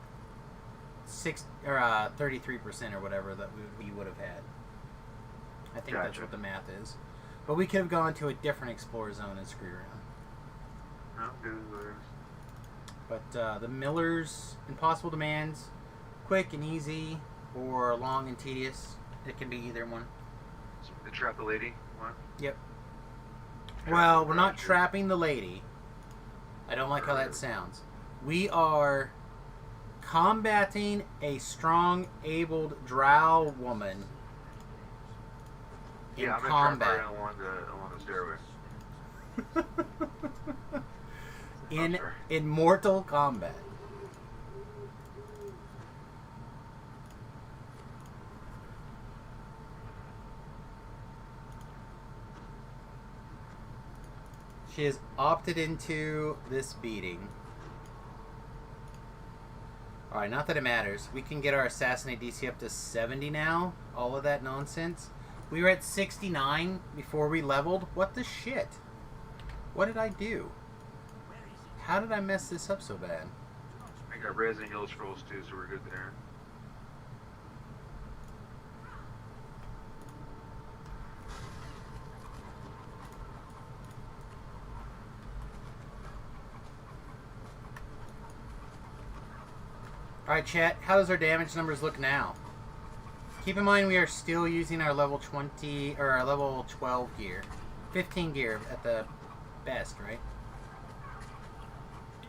33% or whatever that we would have had. I think that's Gotcha. what the math is. But we could have gone to a different Explorer Zone and screwed around. No, good Slayers. But the Miller's Impossible Demands, quick and easy, or long and tedious. It can be either one. The Trap the Lady one? Yep. Well, we're not trapping the lady. I don't like how that sounds. We are combating a strong, abled drow woman in Yeah, I'm combat. along the stairway. in mortal combat. She has opted into this beating. Alright, not that it matters. We can get our Assassinate DC up to 70 now. All of that nonsense. We were at 69 before we leveled. What the shit? What did I do? How did I mess this up so bad? I got res and heal scrolls too, so we're good there. Alright, chat. How does our damage numbers look now? Keep in mind we are still using our level 20 or our level 12 gear. 15 gear at the best, right?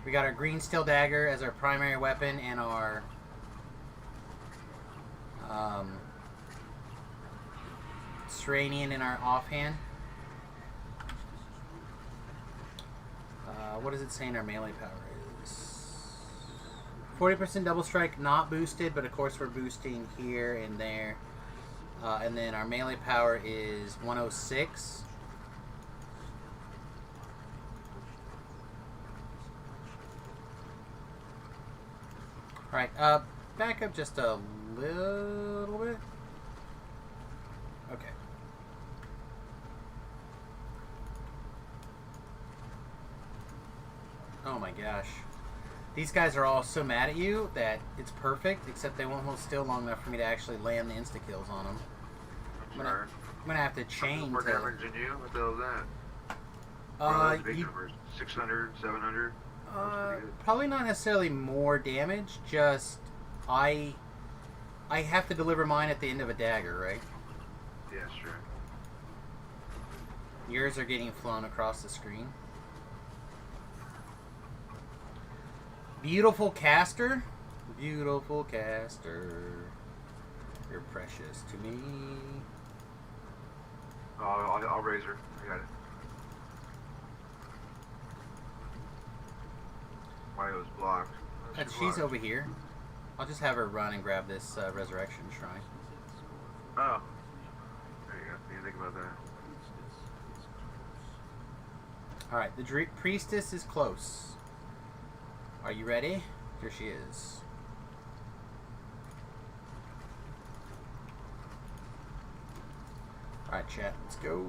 We got our green steel dagger as our primary weapon and our Serenian in our offhand. What does it say in our melee power is? 40% double strike, not boosted, but of course we're boosting here and there. And then our melee power is 106. Alright, back up just a little bit. Okay. Oh my gosh. These guys are all so mad at you that it's perfect, except they won't hold still long enough for me to actually land the insta-kills on them. I'm gonna have to chain more to... damage than you? What the hell is that? Big numbers. 600, 700? Probably not necessarily more damage, just I have to deliver mine at the end of a dagger, right? Yeah, sure. Yours are getting flown across the screen. Beautiful caster. Beautiful caster. You're precious to me. I'll raise her. I got it. Mario's blocked. She's over here. I'll just have her run and grab this resurrection shrine. Oh. There you go. Didn't think about that. Alright, the priestess is close. Are you ready? Here she is. Alright, chat, let's go.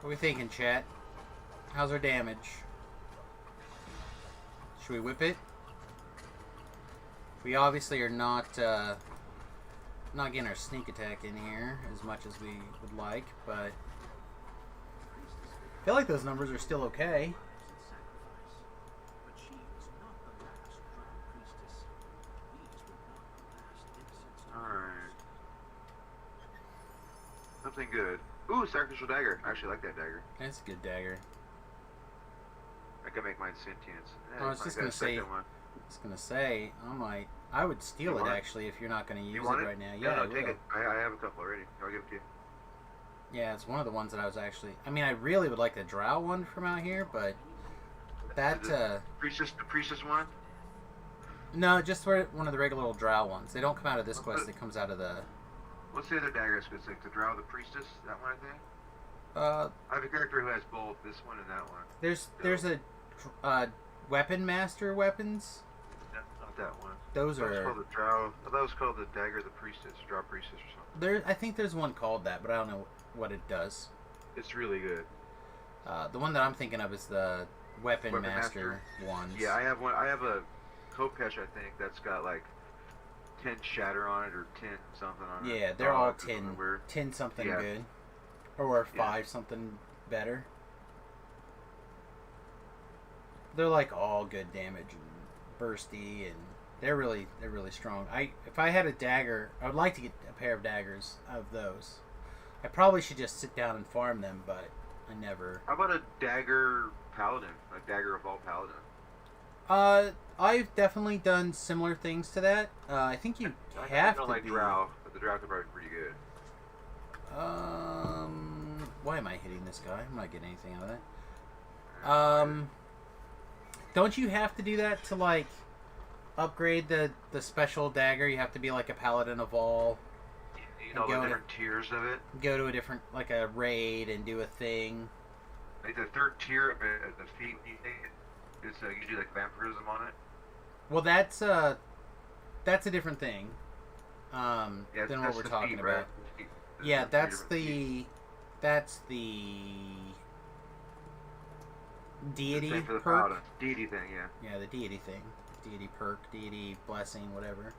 What are we thinking, chat? How's our damage? Should we whip it? We obviously are not getting our sneak attack in here as much as we would like, but I feel like those numbers are still okay. Alright. Something good. Ooh, sacrificial dagger. I actually like that dagger. That's a good dagger. I can make mine sentience. I was just gonna say, I would steal it actually if you're not gonna use it right now. Yeah, no, take it. I have a couple already. I'll give it to you. Yeah, it's one of the ones that I was actually. I mean, I really would like the drow one from out here, but that the priestess one. No, just one of the regular old drow ones. They don't come out of this quest. It comes out of the. What's the other dagger? It's like the drow, the priestess. That one, I think. I have a character who has both this one and that one. There's a weapon master weapons. That's not that one. Those are. Called the drow. I thought it was called the dagger, the priestess, drow priestess or something. I think there's one called that, but I don't know what it does. It's really good. The one that I'm thinking of is the weapon master ones. Yeah, I have one. I have a Kopesh, I think, that's got like 10 shatter on it or 10 something on it. Yeah, they're all 10 something good. Or 5 something better. They're like all good damage and bursty, and they're really strong. If I had a dagger, I would like to get a pair of daggers of those. I probably should just sit down and farm them, but I never. How about a dagger paladin, a dagger of vault paladin? I've definitely done similar things to that. I think you have to like be. drow, but the drow could probably be pretty good. Why am I hitting this guy? I'm not getting anything out of that. Don't you have to do that to like upgrade the special dagger, you have to be like a paladin of all. You know the different tiers of it. Go to a different, like a raid, and do a thing. Like the third tier of it, at the feet, you think it's usually like vampirism on it. Well, that's a different thing. Than what we're talking about. Right? Yeah, that's the deity for the perk. paladin. Deity thing, yeah. Yeah, the deity thing. Deity perk, deity blessing, whatever.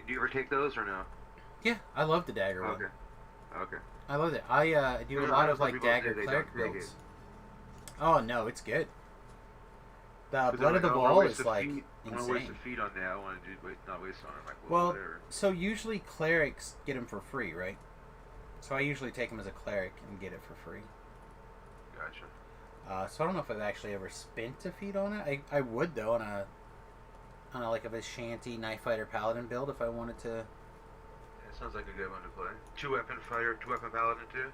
Do you ever take those or no? Yeah, I love the dagger one. Okay. Okay. I love it. I do a lot of like dagger cleric builds. Oh no, it's good. The Blood of the Wall is like insane. I want to waste the feet on that. I want to not waste on it. Like, well, whatever. so usually clerics get them for free, right? So I usually take them as a cleric and get it for free. Gotcha. So I don't know if I've actually ever spent a feat on it. I would though on a like a Vishanti Knight Fighter Paladin build if I wanted to. It sounds like a good one to play. 2-weapon fighter, 2-weapon paladin too.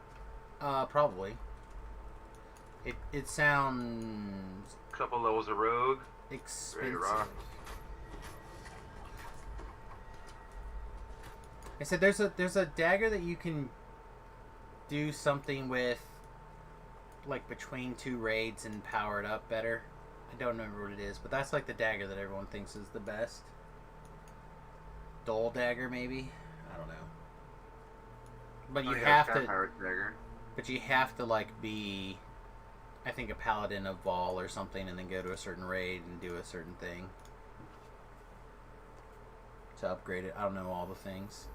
Probably. It sounds Couple levels of rogue. expensive. Ready to rock. I said there's a dagger that you can do something with, like between two raids and power it up better. I don't remember what it is, but that's like the dagger that everyone thinks is the best. Dole dagger, maybe. I don't know. But you have to. Dagger. But you have to like be, I think, a paladin of Vol or something, and then go to a certain raid and do a certain thing to upgrade it. I don't know all the things,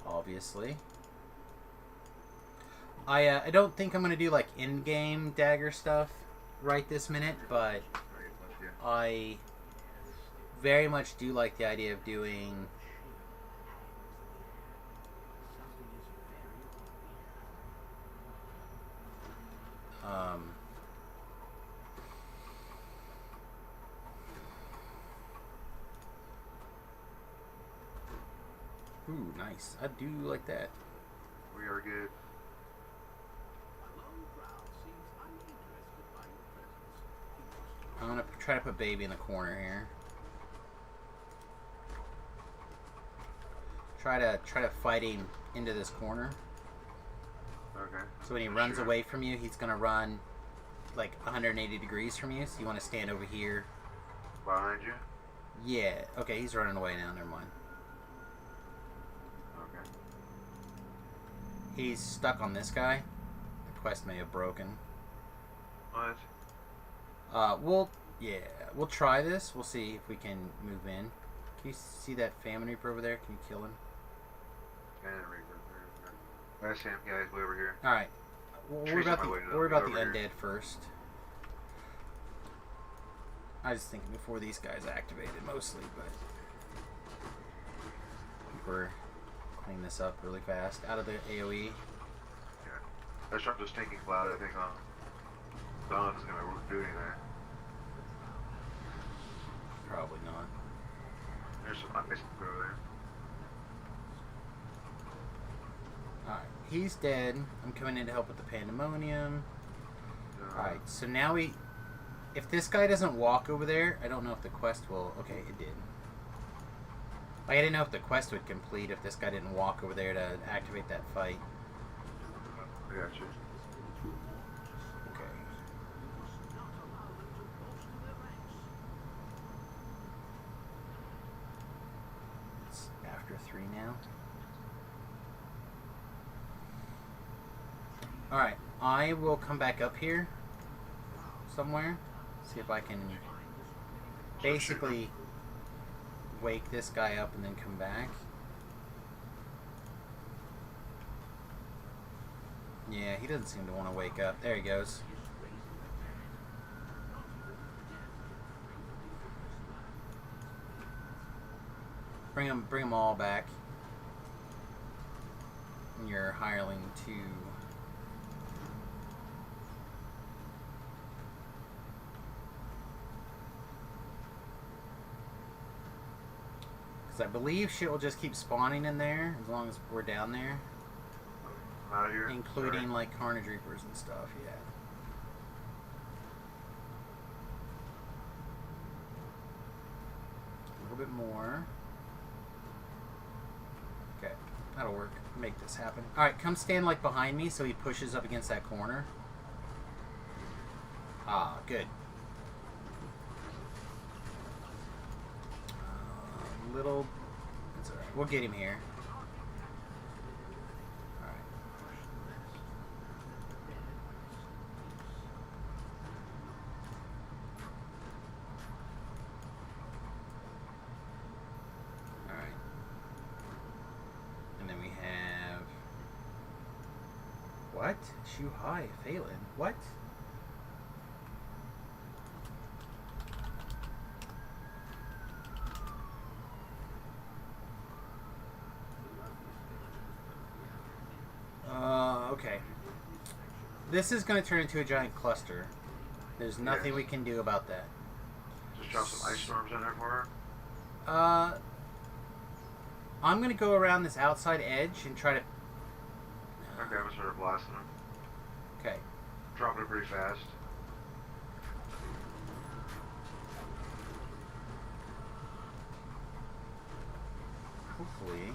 obviously. I don't think I'm gonna do like in-game dagger stuff right this minute, but I very much do like the idea of doing ooh, nice. I do like that. We are good. I'm gonna try to put baby in the corner here. Try to fight him into this corner. Okay. So when he runs away from you, he's gonna run like 180 degrees from you. So you want to stand over here. Behind you? Yeah. Okay, he's running away now. Never mind. Okay. He's stuck on this guy. The quest may have broken. What? We'll try this. We'll see if we can move in. Can you see that famine reaper over there? Can you kill him? I see him. Yeah, he's way over here. All right. Well, worry about the undead first. I was thinking before these guys activated mostly, but I think we're cleaning this up really fast out of the AOE. Yeah. Let's start the stinking cloud. I think Dawn is gonna do anything. Probably not. There's some ice over there. Alright, he's dead. I'm coming in to help with the pandemonium. Alright, so now if this guy doesn't walk over there, I don't know if the quest will... Okay, it did. I didn't know if the quest would complete if this guy didn't walk over there to activate that fight. I got you. Okay. It's after 3 now. Alright, I will come back up here somewhere. See if I can basically wake this guy up and then come back. Yeah, he doesn't seem to want to wake up. There he goes. Bring him all back. And your hireling to... I believe shit will just keep spawning in there as long as we're down there. Out of here. Including like Carnage Reapers and stuff, yeah. more. Okay, that'll work. Make this happen. Alright, come stand like behind me so he pushes up against that corner. Ah, good. Little... That's alright. We'll get him here. Alright. Alright. And then we have... What? Shoe high, Phelan. What? Okay. This is going to turn into a giant cluster. There's nothing we can do about that. Just drop some ice storms in there for her. I'm going to go around this outside edge and try to... Okay, I'm going to start blasting them. Okay. Dropping it pretty fast. Hopefully...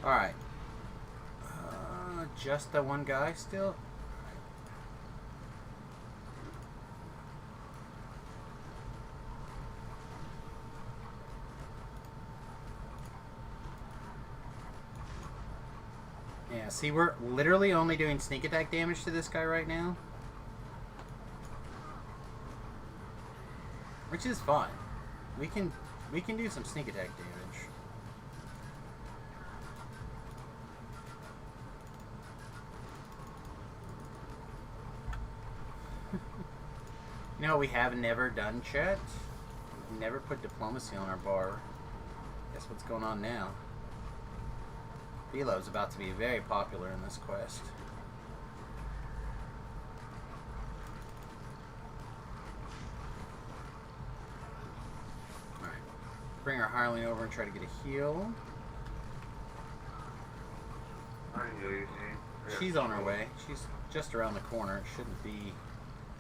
Alright. Just the one guy still? Yeah, see, we're literally only doing sneak attack damage to this guy right now. Which is fine. We can do some sneak attack damage. You know what we have never done, chat? We've never put diplomacy on our bar. Guess what's going on now? Velo's about to be very popular in this quest. Alright. Bring our hireling over and try to get a heal. She's on her way. She's just around the corner. It shouldn't be...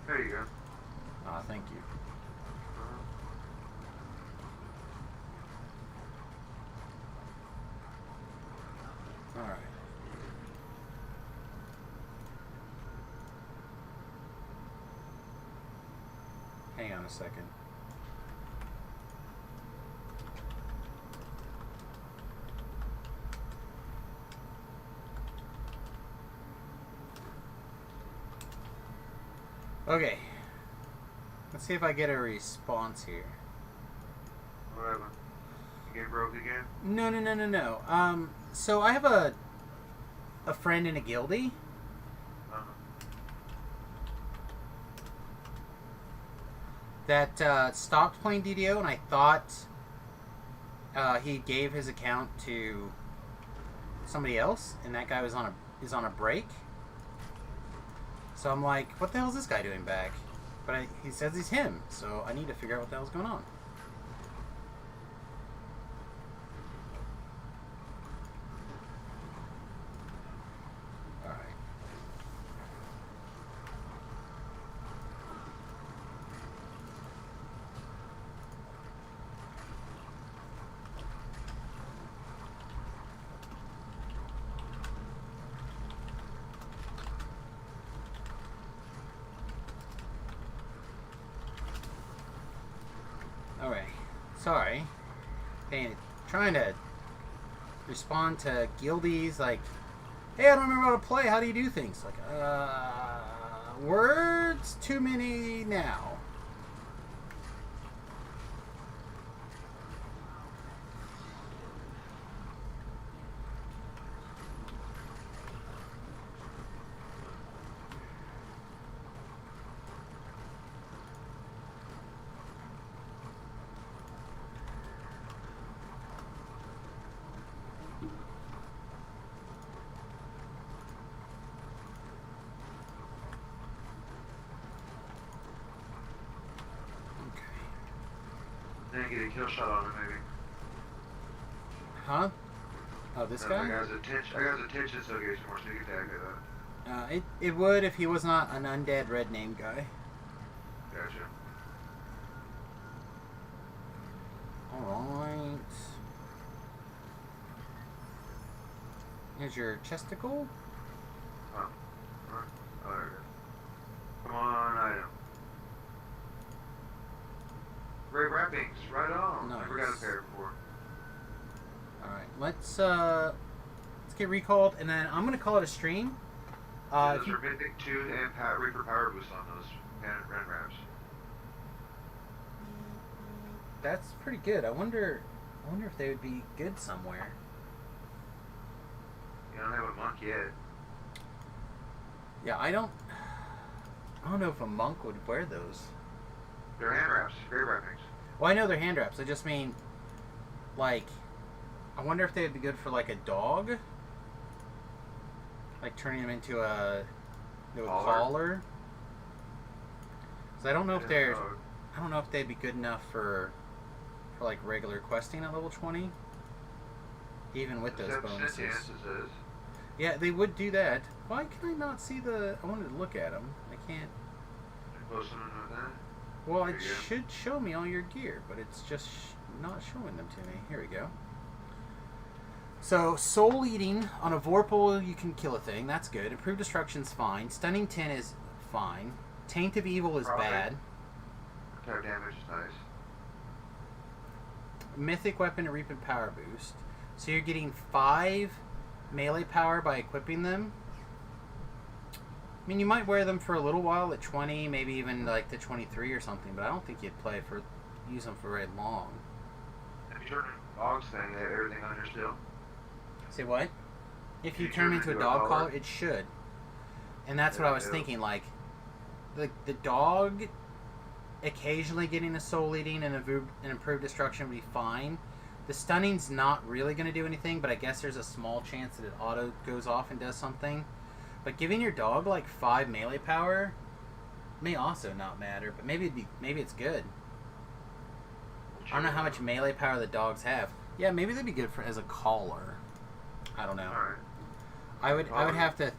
There you go. Ah, thank you. Alright. Hang on a second. Okay. Let's see if I get a response here. What happened? You get broke again? No. So I have a friend in a guildie. That stopped playing DDO, and I thought he gave his account to somebody else, and that guy was is on a break. So I'm like, what the hell is this guy doing back? But he says he's him, so I need to figure out what the hell's going on. Alright. Alright, sorry. Trying to respond to guildies like, hey, I don't remember how to play, how do you do things? Like, words too many now. and get a kill shot on him, maybe. Huh? Oh, this guy? I got his attention, so he gets more sneak attack at that. It would if he was not an undead red name guy. Gotcha. Alright. Here's your chesticle. Oh, there it is. Come on, item. Great wrappings, right on. Nice. Never got a pair before. Alright, let's get recalled, and then I'm gonna call it a stream. Those are Mythic 2 and Reaper Power Boost on those Ren wraps. That's pretty good. I wonder if they would be good somewhere. You don't have a monk yet. Yeah, I don't know if a monk would wear those. They're hand wraps, great wrappings. Well, I know they're hand wraps. I just mean, like, I wonder if they would be good for like a dog, like turning them into a collar. So I don't know if they're. I don't know if they'd be good enough for like regular questing at level 20, even with those bonuses. Yeah, they would do that. Why can I not see the? I wanted to look at them. I can't. Well, it should show me all your gear, but it's just not showing them to me. Here we go. So, soul eating on a Vorpal, you can kill a thing. That's good. Improved destruction's fine. Stunning 10 is fine. Taint of evil is bad. Attack damage is nice. Mythic weapon and Reaping power boost. So you're getting 5 melee power by equipping them. I mean, you might wear them for a little while at 20, maybe even like to 23 or something, but I don't think you'd use them for very long. If you turn Og's thing, they have everything under still. Say what? If you turn into a dog collar, it should. And that's what I was thinking, like the dog occasionally getting a soul eating and improved destruction would be fine. The stunning's not really going to do anything, but I guess there's a small chance that it auto goes off and does something. But giving your dog like 5 melee power may also not matter, but maybe it's good. I don't know how much melee power the dogs have. Yeah, maybe they'd be good as a collar. I don't know. Alright. I would have to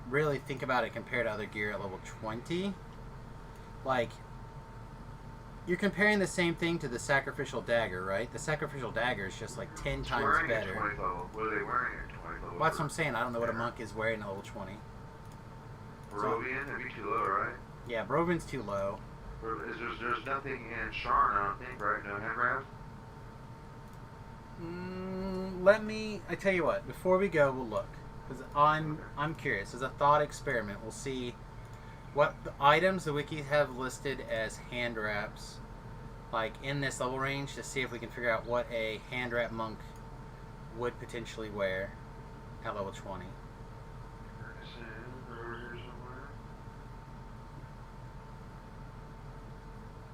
really think about it compared to other gear at level 20. Like, you're comparing the same thing to the sacrificial dagger, right? The sacrificial dagger is just like 10 times better. What are they wearing at 20 level? Well, that's what I'm saying. I don't know what a monk is wearing at level 20. Barovian? That'd be too low, right? Yeah, Brovin's too low. There's nothing in Sharn, I don't think, right? No hand wraps? I tell you what, before we go, we'll look. Because I'm curious. As a thought experiment, we'll see what the items the wiki have listed as hand wraps, like in this level range, to see if we can figure out what a hand wrap monk would potentially wear at level 20.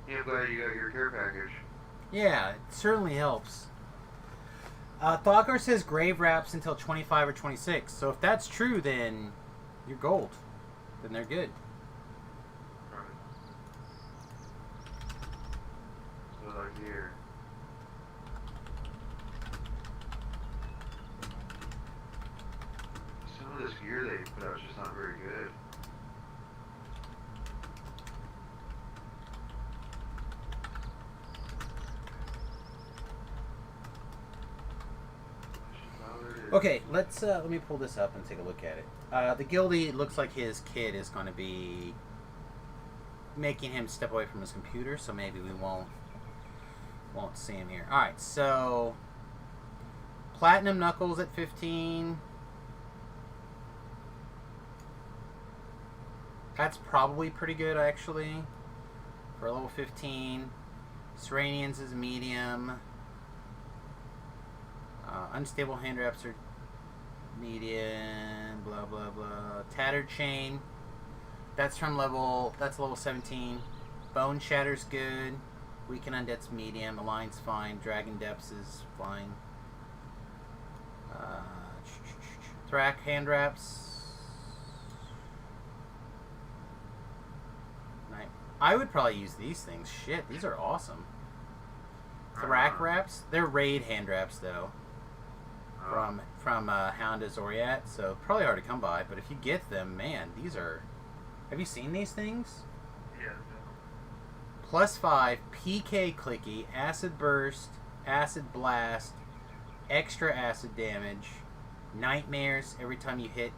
Yeah, I'm glad you got your care package. Yeah, it certainly helps. Thokar says grave wraps until 25 or 26. So if that's true, then you're gold. Then they're good. So like here. Some of this gear they put out is just not very good. Okay, let me pull this up and take a look at it. The Guildie looks like his kid is going to be making him step away from his computer, so maybe we won't see him here. All right, so Platinum Knuckles at 15. That's probably pretty good, actually, for level 15. Serenians is medium. Unstable hand wraps are medium. Blah blah blah. Tattered chain. That's level 17. Bone Shatter's good. Weaken Undead's medium. Align's fine. Dragon Depths is fine. Thrak hand wraps. I would probably use these things. Shit, these are awesome. Thrak wraps. They're raid hand wraps though. From Hound of Zoriat, so probably hard to come by. But if you get them, man, these are. Have you seen these things? Yeah. +5 PK clicky, acid burst, acid blast, extra acid damage, nightmares every time you hit.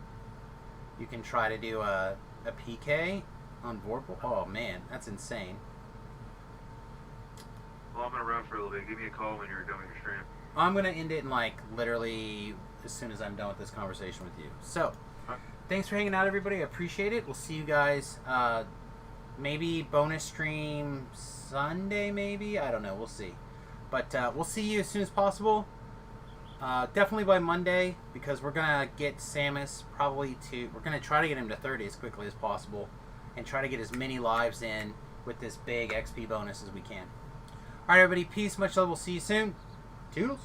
You can try to do a PK on Vorpal. Oh man, that's insane. Well, I'm gonna run for a little bit. Give me a call when you're done with your stream. I'm gonna end it in like literally as soon as I'm done with this conversation with you. So, thanks for hanging out, everybody. I appreciate it. We'll see you guys. Maybe bonus stream Sunday. Maybe I don't know. We'll see. But we'll see you as soon as possible. Definitely by Monday because we're gonna get Samius probably to. We're gonna try to get him to 30 as quickly as possible, and try to get as many lives in with this big XP bonus as we can. All right, everybody. Peace. Much love. We'll see you soon. Toodles.